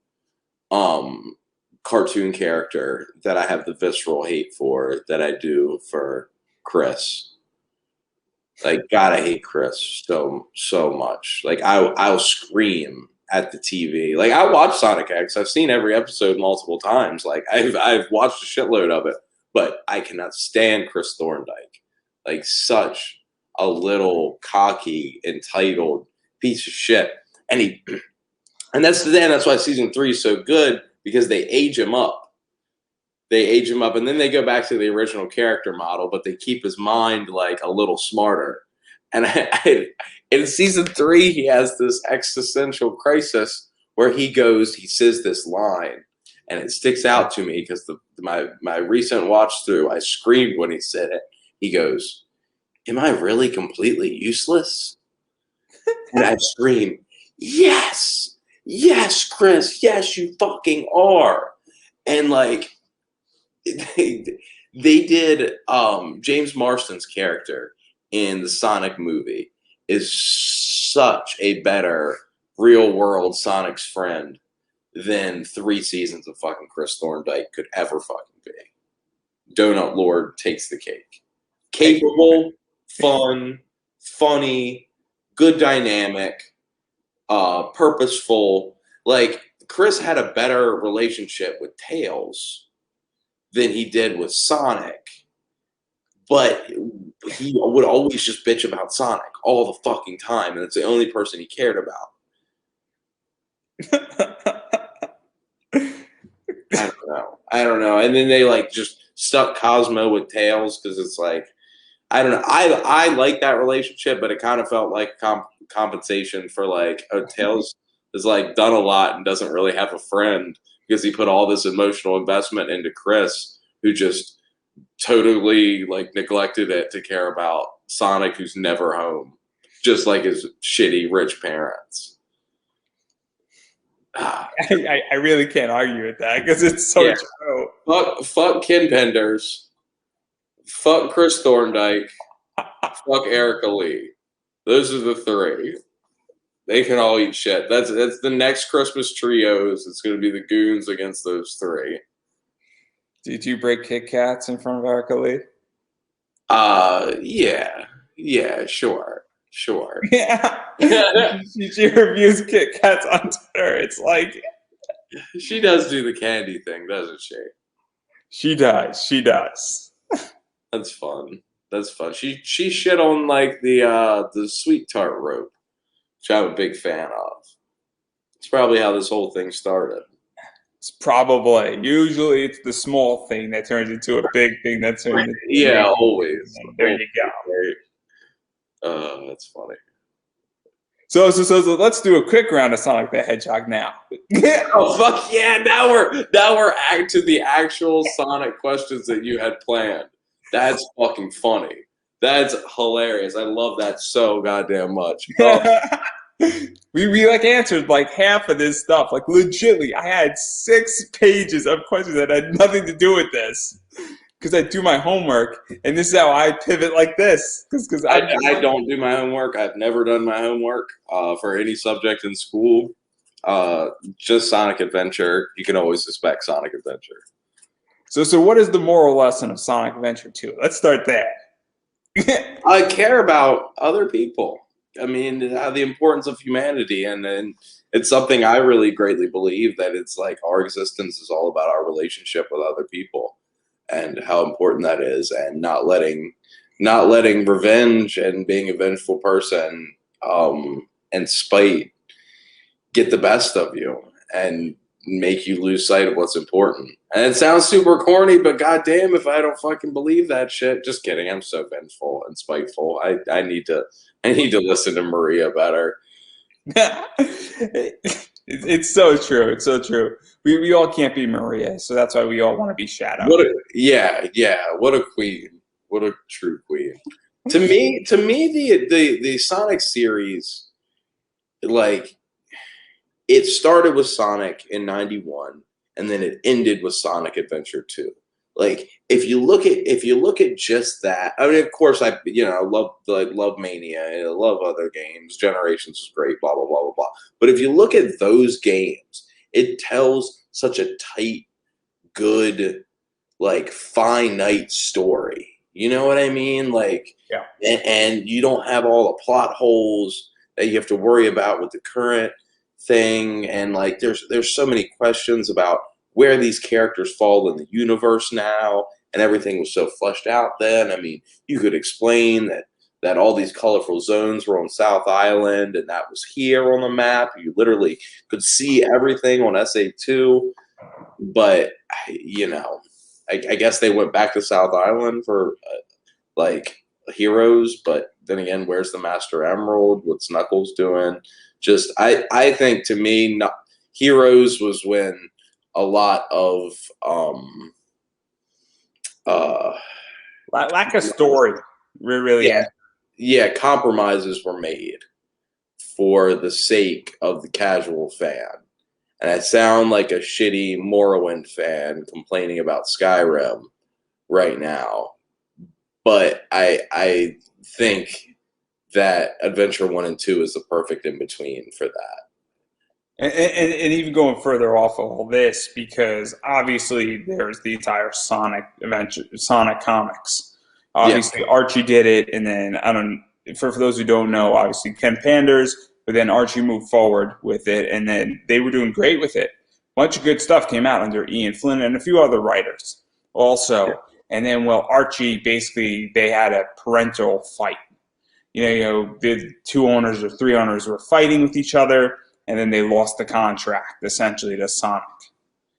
cartoon character that I have the visceral hate for that I do for Chris. Like, God, I hate Chris so much. Like, I'll scream at the TV. Like, I watch Sonic X. I've seen every episode multiple times. Like, I've watched a shitload of it, but I cannot stand Chris Thorndike. Like, such a little cocky, entitled piece of shit. And that's why season 3 is so good, because they age him up. And then they go back to the original character model, but they keep his mind like a little smarter. And in season 3, he has this existential crisis where he says this line, and it sticks out to me because my recent watch through, I screamed when he said it. He goes, "Am I really completely useless?" And I scream, "Yes, yes, Chris, yes, you fucking are." And like, they did James Marsden's character in the Sonic movie is such a better real world Sonic's friend than 3 seasons of fucking Chris Thorndike could ever fucking be. Donut Lord takes the cake. Capable, fun, funny, good dynamic, purposeful. Like, Chris had a better relationship with Tails than he did with Sonic, but he would always just bitch about Sonic all the fucking time, and it's the only person he cared about. I don't know. And then they like just stuck Cosmo with Tails because it's like, I don't know. I like that relationship, but it kind of felt like compensation for like, oh, Tails has like done a lot and doesn't really have a friend because he put all this emotional investment into Chris, who just totally like neglected it to care about Sonic, who's never home, just like his shitty rich parents. I really can't argue with that because it's so true. Fuck Ken Penders. Fuck Chris Thorndike. Fuck Erica Lee. Those are the 3. They can all eat shit. That's the next Christmas trios. It's going to be the Goons against those 3. Did you break Kit Kats in front of Erica Lee? Yeah, sure. Yeah. She reviews Kit Kats on Twitter. It's like, she does do the candy thing, doesn't she? She does. That's fun. She shit on like the sweet tart rope, which I'm a big fan of. It's probably how this whole thing started. It's probably. Usually it's the small thing that turns into a big thing that turns into yeah, always. There you go. That's funny. So let's do a quick round of Sonic the Hedgehog now. Oh fuck yeah! Now we're to the actual Sonic questions that you had planned. That's fucking funny. That's hilarious. I love that so goddamn much. We like answered like half of this stuff. Like legitly, I had 6 pages of questions that had nothing to do with this because I do my homework, and this is how I pivot like this. Because I don't do my homework. I've never done my homework for any subject in school. Just Sonic Adventure. You can always expect Sonic Adventure. So what is the moral lesson of Sonic Adventure 2? Let's start there. I care about other people. I mean, the importance of humanity, and it's something I really greatly believe, that it's like our existence is all about our relationship with other people and how important that is, and not letting revenge and being a vengeful person and spite get the best of you. and make you lose sight of what's important. And it sounds super corny, but goddamn, if I don't fucking believe that shit. Just kidding. I'm so vengeful and spiteful. I need to listen to Maria better. It's so true. It's so true. We all can't be Maria, so that's why we all want to be Shadow. Yeah. What a queen. What a true queen. To me, the Sonic series, like, it started with Sonic in '91, and then it ended with Sonic Adventure 2. Like, if you look at just that, I mean, of course, I love Mania, and I love other games. Generations is great, blah blah blah blah blah. But if you look at those games, it tells such a tight, good, like, finite story. You know what I mean? Like, yeah. And you don't have all the plot holes that you have to worry about with the current thing, and like there's so many questions about where these characters fall in the universe now, and everything was so fleshed out then. I mean, you could explain that all these colorful zones were on South Island, and that was here on the map. You literally could see everything on SA2, but I guess they went back to South Island for like Heroes, but then again, where's the Master Emerald? What's Knuckles doing? Just I think, to me, Heroes was when a lot of lack of story really. Yeah, compromises were made for the sake of the casual fan. And I sound like a shitty Morrowind fan complaining about Skyrim right now, but I think that Adventure 1 and 2 is the perfect in-between for that. And even going further off of all this, because obviously there's the entire Sonic comics. Obviously, Archie did it, and then, for those who don't know, obviously Ken Panders, but then Archie moved forward with it, and then they were doing great with it. A bunch of good stuff came out under Ian Flynn and a few other writers also. Yeah. And then, Archie, basically, they had a parental fight. The 2 owners or 3 owners were fighting with each other, and then they lost the contract, essentially, to Sonic.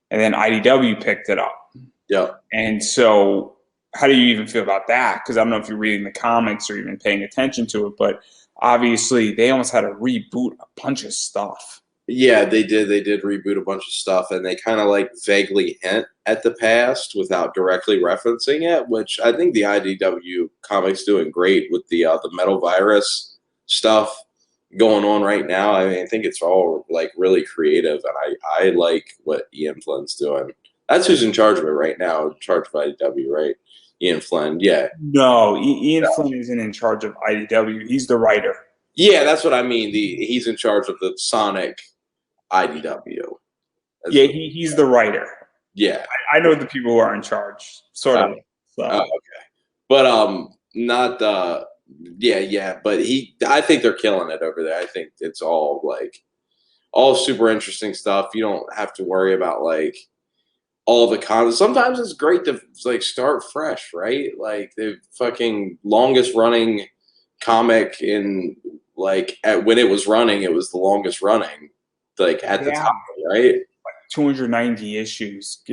And then IDW picked it up. Yeah. And so, how do you even feel about that? Because I don't know if you're reading the comics or even paying attention to it, but obviously they almost had to reboot a bunch of stuff. Yeah, they did. They did reboot a bunch of stuff, and they kind of like vaguely hint at the past without directly referencing it, which I think the IDW comics doing great with the Metal Virus stuff going on right now. I mean, I think it's all like really creative, and I like what Ian Flynn's doing. That's who's in charge of it right now, in charge of IDW, right? Ian Flynn, yeah. No, Ian Flynn isn't in charge of IDW. He's the writer. Yeah, that's what I mean. He's in charge of the Sonic IDW. He's the writer. Yeah. I know the people who are in charge, sort of. So. Okay. But not but I think they're killing it over there. I think it's all super interesting stuff. You don't have to worry about like all the cons. Sometimes it's great to like start fresh, right? Like the fucking longest running comic in when it was running, it was the longest running at the time, right? 290 issues.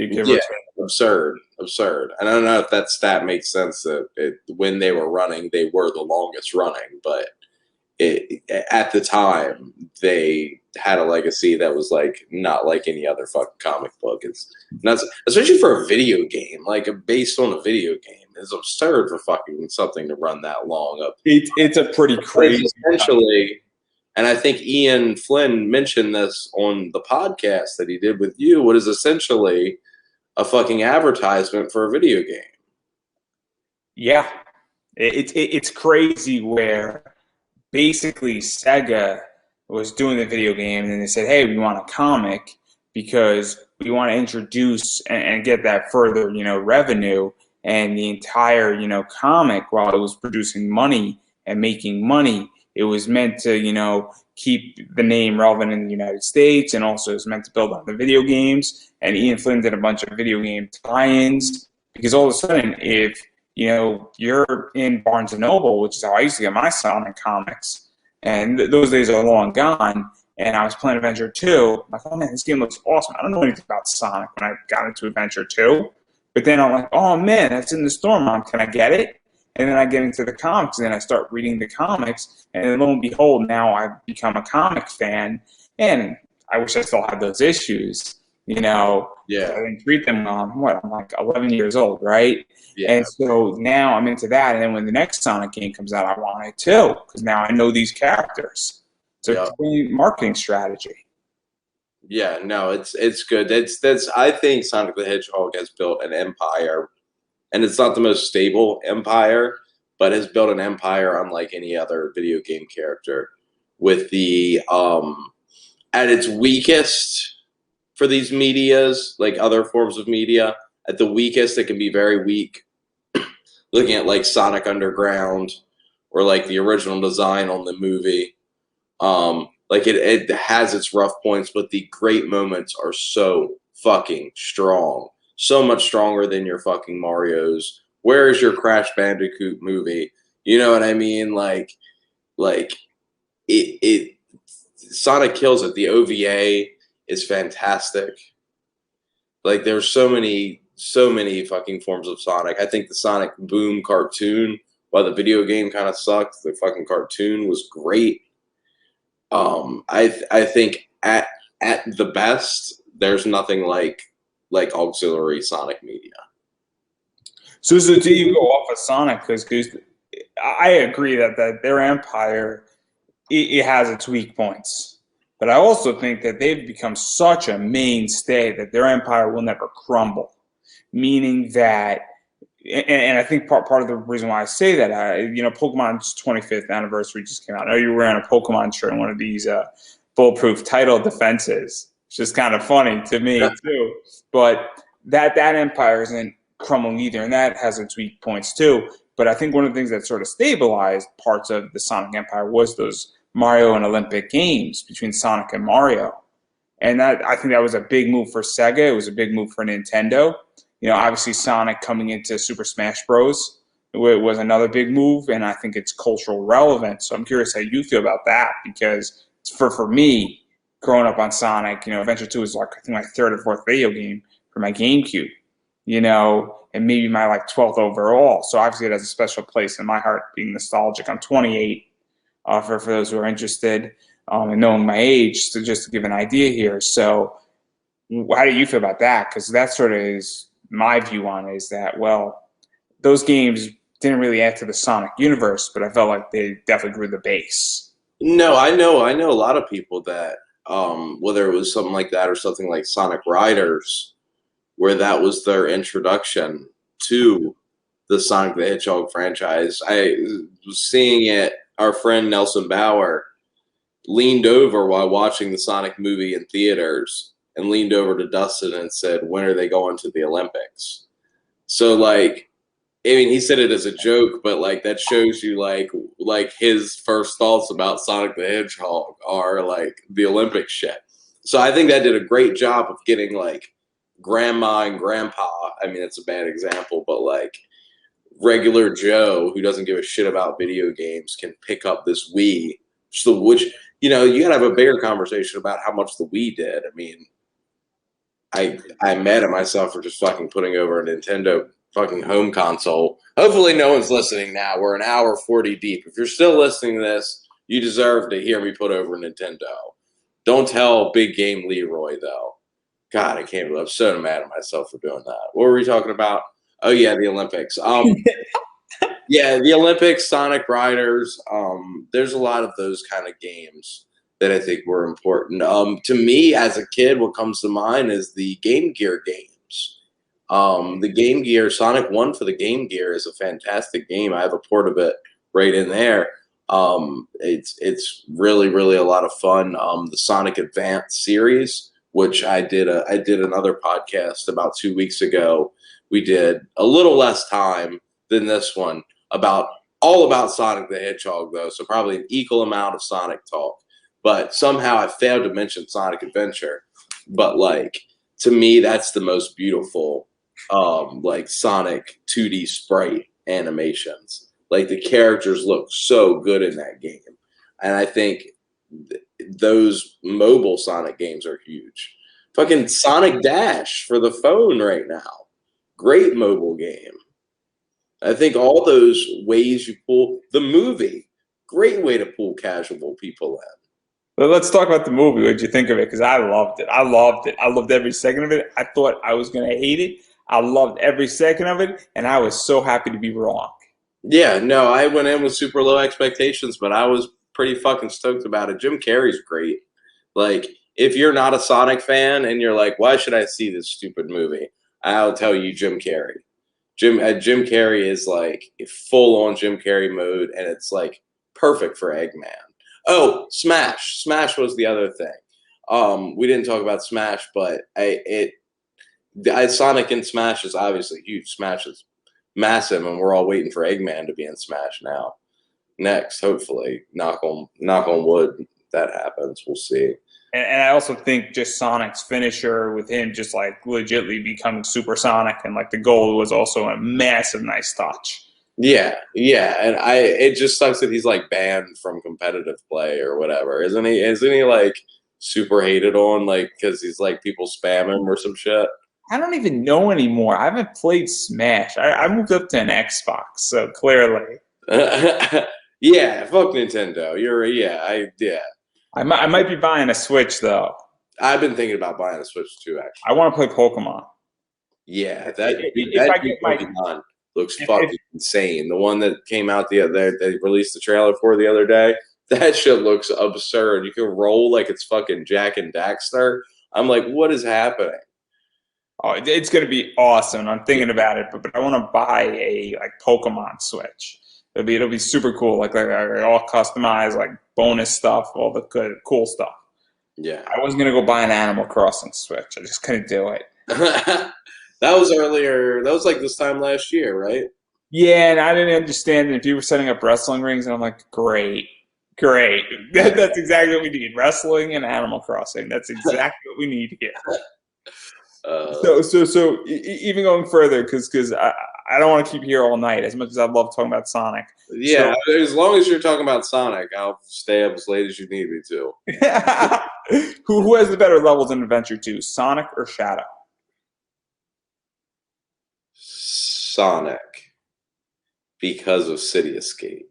Absurd. And I don't know if that stat makes sense that when they were running, they were the longest running, but at the time they had a legacy that was not like any other fucking comic book. It's nuts, especially for a video game, based on a video game. It's absurd for fucking something to run that long up. It's a pretty crazy. Essentially, and I think Ian Flynn mentioned this on the podcast that he did with you, what is essentially a fucking advertisement for a video game. Yeah. It's crazy where basically Sega was doing the video game and they said, hey, we want a comic because we want to introduce and get that further, revenue. And the entire, comic, while it was producing money and making money, it was meant to, keep the name relevant in the United States, and also is meant to build on the video games. And Ian Flynn did a bunch of video game tie-ins, because all of a sudden, if you're in Barnes & Noble, which is how I used to get my Sonic comics, and those days are long gone, and I was playing Adventure 2. I'm like, oh man, this game looks awesome. I don't know anything about Sonic when I got into Adventure 2. But then I'm like, oh man, that's in the store, Mom. Can I get it? And then I get into the comics, and then I start reading the comics, and then lo and behold, now I've become a comic fan, and I wish I still had those issues, you know. Yeah. I didn't treat them well. I'm like 11 years old, right? Yeah. And so now I'm into that, and then when the next Sonic game comes out, I want it too, because now I know these characters. So it's a great marketing strategy. Yeah, no, it's good. That's I think Sonic the Hedgehog has built an empire, and it's not the most stable empire, but has built an empire unlike any other video game character. With the at its weakest for these medias, like other forms of media, at the weakest it can be very weak. Looking at like Sonic Underground or like the original design on the movie. Like it has its rough points, but the great moments are so fucking strong. So much stronger than your fucking Mario's. Where is your Crash Bandicoot movie? You know what I mean? Like it Sonic kills it. The OVA is fantastic. Like there's so many fucking forms of Sonic. I think the Sonic Boom cartoon, while the video game kind of sucked, the fucking cartoon was great. I think at the best, there's nothing like auxiliary Sonic media. So do you go off of Sonic? Because I agree that their empire, it has its weak points. But I also think that they've become such a mainstay that their empire will never crumble. Meaning that, and I think part of the reason why I say that, Pokemon's 25th anniversary just came out. I know you were wearing a Pokemon shirt in one of these bulletproof title defenses. It's just kind of funny to me too. But that empire isn't crumbling either, and that has its weak points too. But I think one of the things that sort of stabilized parts of the Sonic Empire was those Mario and Olympic games between Sonic and Mario. And that, I think that was a big move for Sega. It was a big move for Nintendo. Obviously Sonic coming into Super Smash Bros. Was another big move, and I think it's cultural relevance. So I'm curious how you feel about that, because for me, growing up on Sonic, Adventure 2 was like, I think, my third or fourth video game for my GameCube, and maybe my 12th overall. So obviously it has a special place in my heart, being nostalgic. I'm 28, for those who are interested, and knowing my age, so just to give an idea here. So how do you feel about that? Because that sort of is my view on it, is that, well, those games didn't really add to the Sonic universe, but I felt like they definitely grew the base. No, I know a lot of people that, whether it was something like that or something like Sonic Riders, where that was their introduction to the Sonic the Hedgehog franchise. I was seeing it, our friend Nelson Bauer leaned over while watching the Sonic movie in theaters and leaned over to Dustin and said, when are they going to the Olympics? So, he said it as a joke, but that shows you his first thoughts about Sonic the Hedgehog are the Olympic shit. So I think that did a great job of getting grandma and grandpa. I mean, it's a bad example, but regular Joe who doesn't give a shit about video games can pick up this Wii, which you gotta have a bigger conversation about how much the Wii did. I mean, I'm mad at myself for just fucking putting over a Nintendo fucking home console. Hopefully no one's listening now. We're an hour 40 deep. If you're still listening to this, you deserve to hear me put over a Nintendo. Don't tell Big Game Leroy, though. God, I can't believe I'm so mad at myself for doing that. What were we talking about? Oh, yeah, the Olympics. Yeah, the Olympics, Sonic Riders. There's a lot of those kind of games that I think were important. To me, as a kid, what comes to mind is the Game Gear games. The Game Gear, Sonic 1 for the Game Gear is a fantastic game. I have a port of it right in there. It's really, really a lot of fun. The Sonic Advance series, which I did another podcast about 2 weeks ago. We did a little less time than this one all about Sonic the Hedgehog, though, so probably an equal amount of Sonic talk. But somehow I failed to mention Sonic Adventure. But to me, that's the most beautiful Sonic 2D sprite animations. The characters look so good in that game. And I think those mobile Sonic games are huge. Fucking Sonic Dash for the phone right now. Great mobile game. I think all those ways you pull the movie, great way to pull casual people in. But let's talk about the movie. What did you think of it? Because I loved it. I loved it. I loved every second of it. I thought I was going to hate it. I loved every second of it, and I was so happy to be wrong. Yeah, no, I went in with super low expectations, but I was pretty fucking stoked about it. Jim Carrey's great. Like, if you're not a Sonic fan and you're like, why should I see this stupid movie? I'll tell you Jim Carrey. Jim Carrey is like full on Jim Carrey mode, and it's like perfect for Eggman. Oh, Smash! Smash was the other thing. We didn't talk about Smash, but Sonic in Smash is obviously huge. Smash is massive, and we're all waiting for Eggman to be in Smash now. Next, hopefully, knock on wood, that happens. We'll see. And I also think just Sonic's finisher with him just like legitly becoming Super Sonic, and like the goal was also a massive nice touch. Yeah, and it just sucks that he's like banned from competitive play or whatever. Isn't he? Isn't he like super hated on like because he's like people spam him or some shit? I don't even know anymore. I haven't played Smash. I moved up to an Xbox, so clearly. Yeah, fuck Nintendo. I might be buying a Switch though. I've been thinking about buying a Switch too. Actually, I want to play Pokemon. Yeah, that Pokemon looks fucking insane. The one that came out they released the trailer for the other day. That shit looks absurd. You can roll like it's fucking Jack and Daxter. I'm like, what is happening? Oh, it's gonna be awesome. I'm thinking about it, but I want to buy a like Pokemon Switch. It'll be super cool. Like all customized, like bonus stuff, all the good cool stuff. Yeah. I wasn't gonna go buy an Animal Crossing Switch. I just couldn't do it. That was earlier. That was like this time last year, right? Yeah, and I didn't understand it. If you were setting up wrestling rings, and I'm like, great. That's exactly what we need. Wrestling and Animal Crossing. That's exactly what we need here. So even going further, because I don't want to keep you here all night as much as I love talking about Sonic. Yeah, as long as you're talking about Sonic, I'll stay up as late as you need me to. Who has the better levels in Adventure 2, Sonic or Shadow? Sonic, because of City Escape.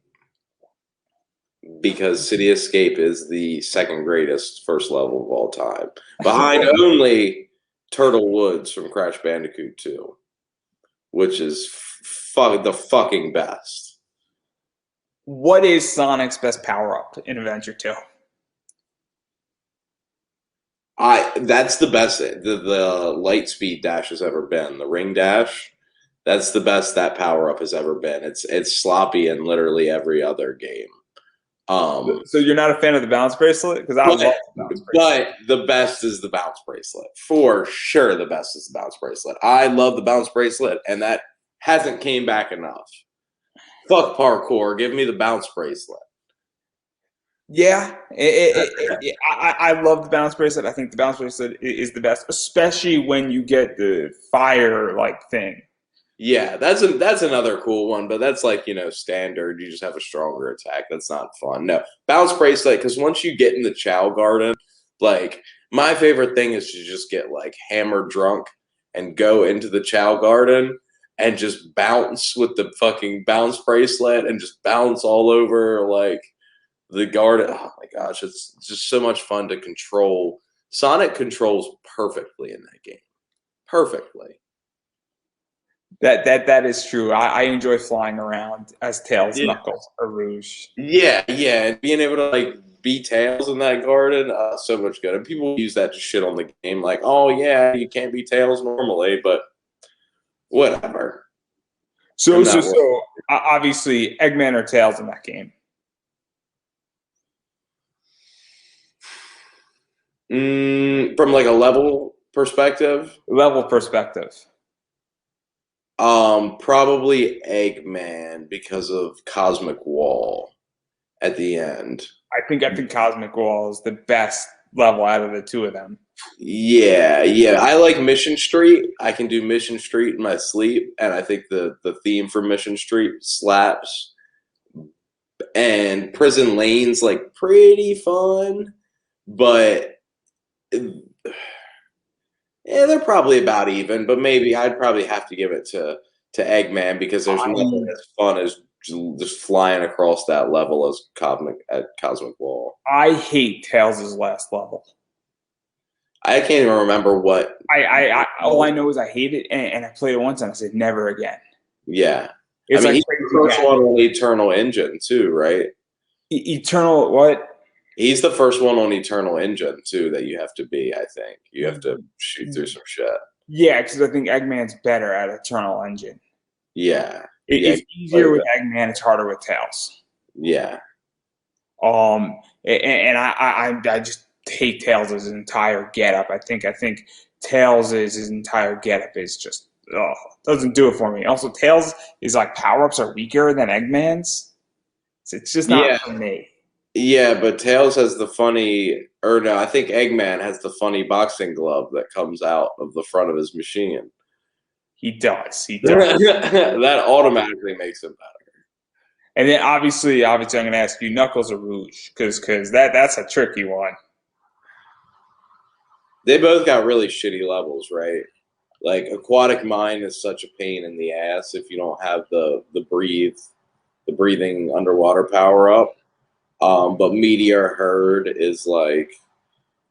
Because City Escape is the second greatest first level of all time, behind only Turtle Woods from Crash Bandicoot 2, which is the fucking best. What is Sonic's best power-up in Adventure 2? That's the best the light speed dash has ever been. The ring dash, that's the best that power-up has ever been. It's sloppy in literally every other game. So you're not a fan of the bounce bracelet? Because I love the bounce bracelet. But the best is the bounce bracelet. For sure, the best is the bounce bracelet. I love the bounce bracelet, and that hasn't came back enough. Fuck parkour. Give me the bounce bracelet. Yeah, I love the bounce bracelet. I think the bounce bracelet is the best, especially when you get the fire-like thing. Yeah, that's another cool one, but that's like, standard. You just have a stronger attack. That's not fun. No, bounce bracelet, because once you get in the Chow Garden, like, my favorite thing is to just get, like, hammered drunk and go into the Chow Garden and just bounce with the fucking bounce bracelet and just bounce all over, like, the garden. Oh, my gosh, it's just so much fun to control. Sonic controls perfectly in that game. Perfectly. That is true. I enjoy flying around as Tails, Knuckles, or Rouge. Yeah, and being able to like be Tails in that garden, so much good. And people use that to shit on the game, like, oh yeah, you can't be Tails normally, but whatever. So obviously, Eggman or Tails in that game. From like a level perspective. Probably Eggman because of Cosmic Wall at the end. I think Cosmic Wall is the best level out of the two of them. Yeah. I like Mission Street. I can do Mission Street in my sleep, and I think the theme for Mission Street slaps. And Prison Lane's like pretty fun, but they're probably about even. But maybe I'd probably have to give it to Eggman because there's nothing as fun as just flying across that level as Cosmic Wall. I hate Tails' last level. I can't even remember what. All I know is I hate it, and I played it once and I said never again. Yeah, it's he's the first one on Eternal Engine too, right? Eternal what? He's the first one on Eternal Engine too that you have to be. I think you have to shoot through some shit. Yeah, because I think Eggman's better at Eternal Engine. Yeah, it's easier with Eggman. It's harder with Tails. Yeah. And I just hate Tails' entire getup. I think Tails' his entire getup is just doesn't do it for me. Also, Tails is like power-ups are weaker than Eggman's. It's just not for me. Yeah, but Tails has the funny, or no, I think Eggman has the funny boxing glove that comes out of the front of his machine. He does. That automatically makes him better. And then obviously I'm going to ask you Knuckles or Rouge, because that's a tricky one. They both got really shitty levels, right? Like Aquatic Mine is such a pain in the ass if you don't have the breathing underwater power up. But Meteor Herd is like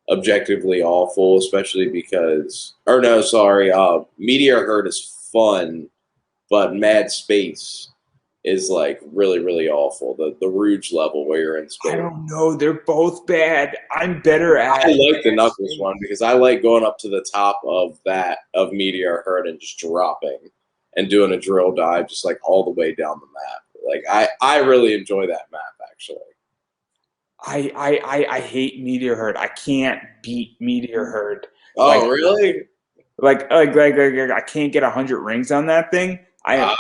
objectively awful, especially because, Meteor Herd is fun, but Mad Space is like really, really awful. The Rouge level where you're in space. I don't know. They're both bad. I'm better at. I like the Knuckles one because I like going up to the top of Meteor Herd and just dropping and doing a drill dive just like all the way down the map. Like I really enjoy that map actually. I hate Meteor Herd. I can't beat Meteor Herd. Oh, really? Like I can't get 100 rings on that thing. Yeah.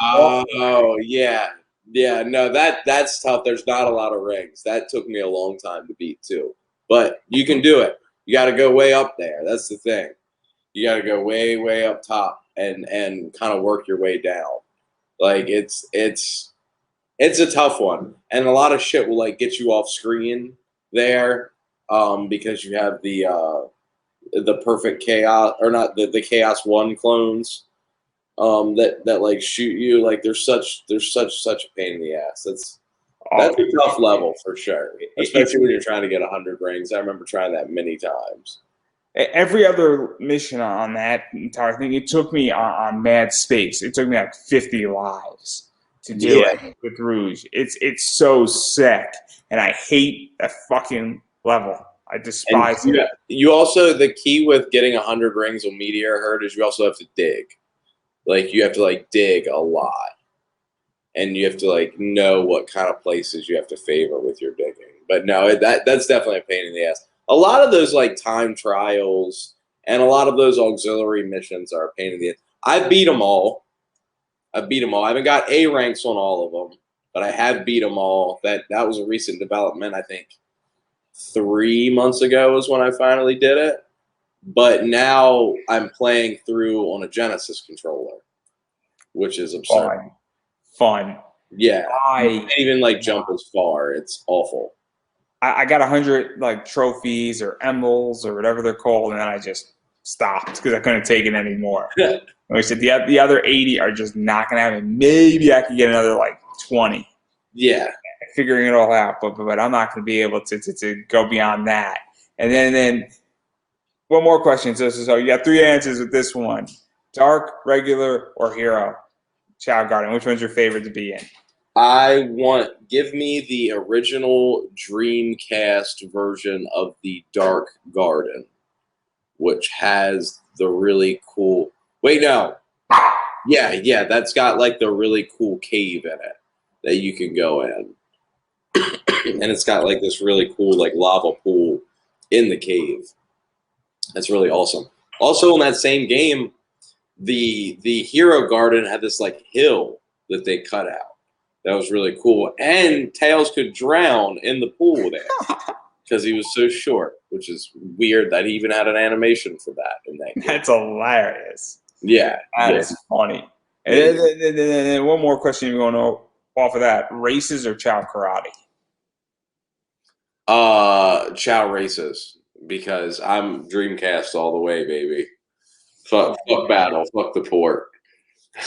No, that's tough. There's not a lot of rings. That took me a long time to beat too. But you can do it. You got to go way up there. That's the thing. You got to go way, way up top and kind of work your way down. Like it's a tough one, and a lot of shit will like get you off screen there, because you have the perfect chaos, or not the Chaos One clones, that like shoot you. Like there's such a pain in the ass. That's a tough level for sure, especially when you're trying to get 100 rings. I remember trying that many times. Every other mission on that entire thing, it took me on Mad Space. It took me like 50 lives to do it with Rouge. It's so sick, and I hate that fucking level. I despise it. You also, the key with getting 100 rings on Meteor Herd is you also have to dig. Like you have to like dig a lot, and you have to like know what kind of places you have to favor with your digging. But no, that's definitely a pain in the ass. A lot of those like time trials and a lot of those auxiliary missions are a pain in the ass. I beat them all. I haven't got A ranks on all of them, but I have beat them all. That was a recent development. I think 3 months ago is when I finally did it. But now I'm playing through on a Genesis controller, which is absurd. Fun. Yeah. I can't even like jump as far. It's awful. I got 100 like trophies or emeralds or whatever they're called, and then I just stopped because I couldn't take it anymore. Like I said, the other 80 are just not going to happen. Maybe I could get another like 20. Yeah. Figuring it all out, but I'm not going to be able to go beyond that. And then one more question. So you got 3 answers with this one: dark, regular, or hero. Chao Garden. Which one's your favorite to be in? Give me the original Dreamcast version of the Dark Garden, which has the really cool. Wait, no. Yeah, that's got like the really cool cave in it that you can go in. And it's got like this really cool like lava pool in the cave. That's really awesome. Also in that same game, the Hero Garden had this like hill that they cut out. That was really cool. And Tails could drown in the pool there because he was so short, which is weird that he even had an animation for that in that game. That's hilarious. Yeah. That is funny. And then one more question you're going off of that. Races or Chow Karate? Chow Races. because I'm Dreamcast all the way, baby. Fuck Battle. Fuck the port.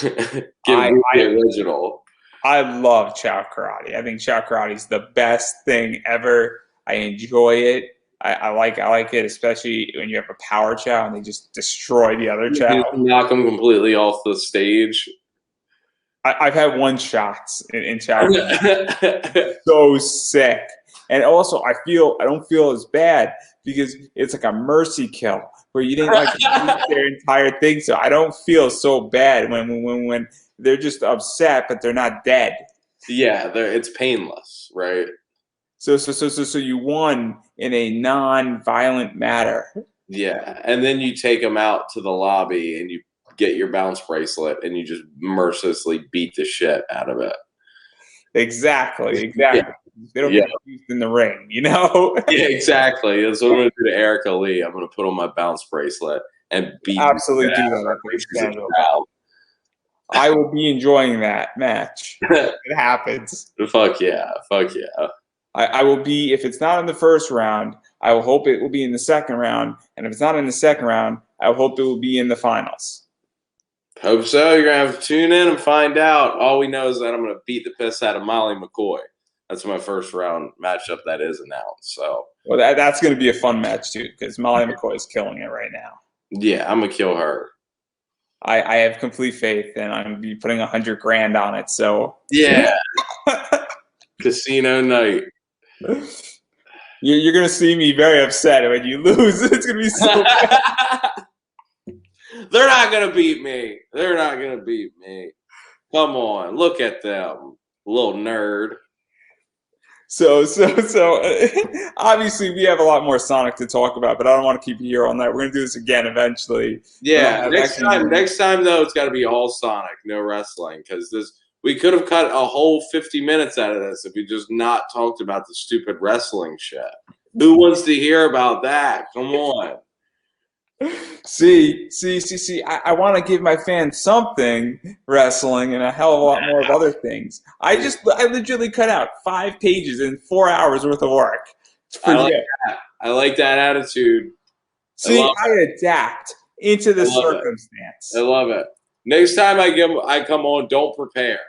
Give me the original. I love Chow Karate. I think Chow Karate is the best thing ever. I enjoy it. I like it, especially when you have a power Chow and they just destroy the other Chow. You knock them completely off the stage. I've had one shots in Chow Karate. So sick. And also, I don't feel as bad because it's like a mercy kill where you didn't like complete their entire thing. So I don't feel so bad when they're just upset, but they're not dead. Yeah, it's painless, right? So you won in a non-violent manner. Yeah, and then you take them out to the lobby and you get your bounce bracelet and you just mercilessly beat the shit out of it. Exactly. Yeah. They don't get used in the ring, you know? Yeah, exactly. That's what I'm going to do to Erica Lee. I'm going to put on my bounce bracelet and beat absolutely do that. I will be enjoying that match. It happens. Fuck yeah. I will be, if it's not in the first round, I will hope it will be in the second round. And if it's not in the second round, I will hope it will be in the finals. Hope so. You're going to have to tune in and find out. All we know is that I'm going to beat the piss out of Molly McCoy. That's my first round matchup that is announced. So, well, that's going to be a fun match too because Molly McCoy is killing it right now. Yeah, I'm gonna kill her. I have complete faith, and I'm gonna be putting $100,000 on it. So yeah, casino night. You're gonna see me very upset when you lose. It's gonna be so bad. They're not gonna beat me. Come on, look at them, little nerd. So obviously we have a lot more Sonic to talk about, but I don't want to keep you here all night. We're gonna do this again eventually. Yeah, next time though, it's got to be all Sonic, no wrestling, because we could have cut a whole 50 minutes out of this if we just not talked about the stupid wrestling shit. Who wants to hear about that? Come on. See, I want to give my fans something wrestling and a hell of a lot more of other things. I literally cut out 5 pages in 4 hours worth of work. I like that attitude. See, I adapt into the circumstance. I love it. Next time I come on, don't prepare.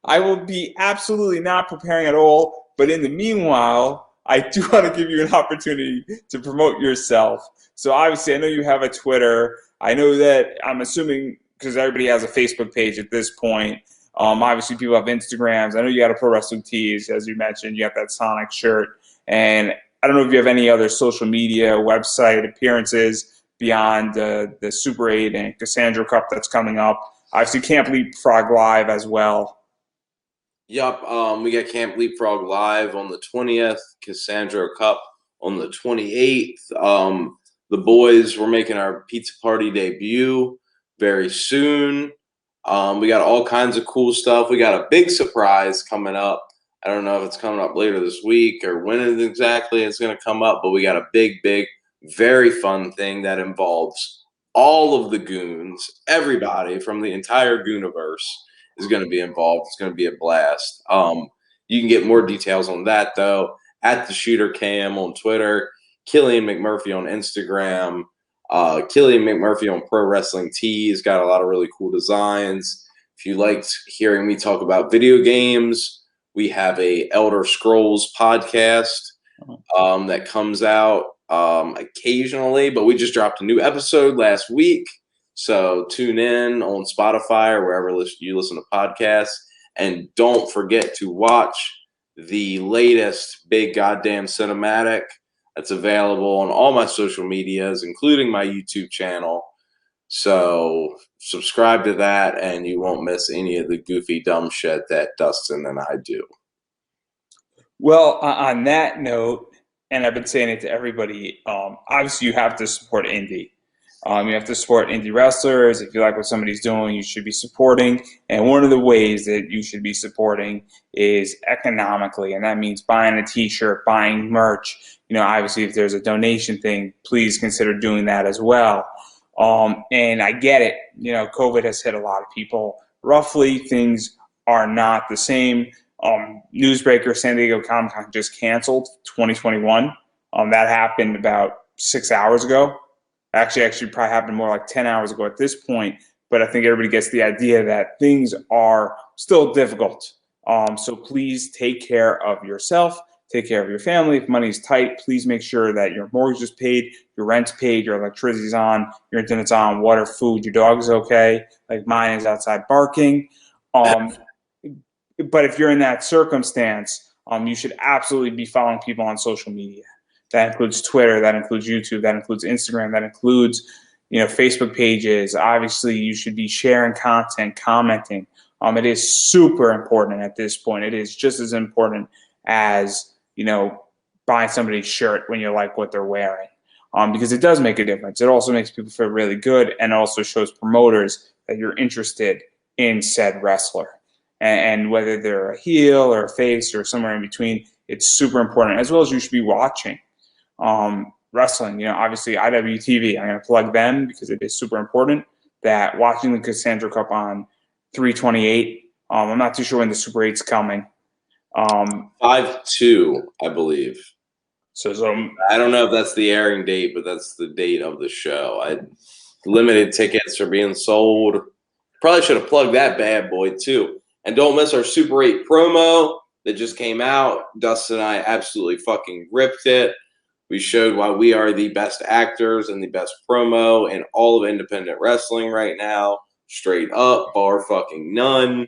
I will be absolutely not preparing at all, but in the meanwhile, I do want to give you an opportunity to promote yourself. So obviously, I know you have a Twitter. I know that I'm assuming because everybody has a Facebook page at this point. Obviously, people have Instagrams. I know you got a Pro Wrestling Tees, as you mentioned. You got that Sonic shirt. And I don't know if you have any other social media, website appearances beyond the Super 8 and Cassandra Cup that's coming up. Obviously, Camp Leapfrog Live as well. Yup, we got Camp Leapfrog Live on the 20th, Cassandra Cup on the 28th. The boys, we're making our pizza party debut very soon. We got all kinds of cool stuff. We got a big surprise coming up. I don't know if it's coming up later this week or when exactly it's going to come up, but we got a big, very fun thing that involves all of the goons, everybody from the entire Gooniverse is going to be involved. It's going to be a blast. You can get more details on that, though, at the Shooter Cam on Twitter, Killian McMurphy on Instagram, Killian McMurphy on Pro Wrestling Tees. Got a lot of really cool designs. If you liked hearing me talk about video games, we have a Elder Scrolls podcast that comes out occasionally, but we just dropped a new episode last week. So tune in on Spotify or wherever you listen to podcasts. And don't forget to watch the latest big goddamn cinematic that's available on all my social medias, including my YouTube channel. So subscribe to that and you won't miss any of the goofy, dumb shit that Dustin and I do. Well, on that note, and I've been saying it to everybody, obviously you have to support indie. You have to support indie wrestlers. If you like what somebody's doing, you should be supporting. And one of the ways that you should be supporting is economically, and that means buying a T-shirt, buying merch. Obviously, if there's a donation thing, please consider doing that as well. And I get it. COVID has hit a lot of people. Roughly, things are not the same. Newsbreaker, San Diego Comic-Con just canceled 2021. That happened about 6 hours ago. Actually, probably happened more like 10 hours ago at this point. But I think everybody gets the idea that things are still difficult. So please take care of yourself, take care of your family. If money's tight, please make sure that your mortgage is paid, your rent's paid, your electricity's on, your internet's on, water, food, your dog's okay. Like mine is outside barking. But if you're in that circumstance, you should absolutely be following people on social media. That includes Twitter, that includes YouTube, that includes Instagram, that includes Facebook pages. Obviously, you should be sharing content, commenting. It is super important at this point. It is just as important as buying somebody's shirt when you like what they're wearing, because it does make a difference. It also makes people feel really good, and it also shows promoters that you're interested in said wrestler. And whether they're a heel or a face or somewhere in between, it's super important. As well as you should be watching wrestling. Obviously IWTV. I'm going to plug them because it is super important that watching the Cassandra Cup on 3/28. I'm not too sure when the Super 8's coming. 5/2, I believe. So I don't know if that's the airing date, but that's the date of the show. Limited tickets are being sold. Probably should have plugged that bad boy too. And don't miss our Super 8 promo that just came out. Dustin and I absolutely fucking ripped it. We showed why we are the best actors and the best promo in all of independent wrestling right now. Straight up, bar fucking none.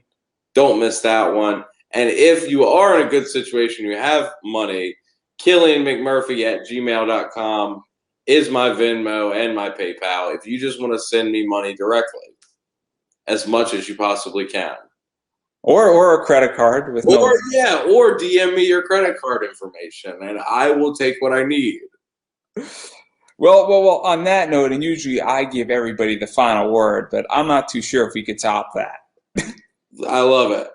Don't miss that one. And if you are in a good situation, you have money, Killian McMurphy at gmail.com is my Venmo and my PayPal. If you just want to send me money directly, as much as you possibly can. Or a credit card with or DM me your credit card information and I will take what I need. Well, on that note, and usually I give everybody the final word, but I'm not too sure if we could top that. I love it.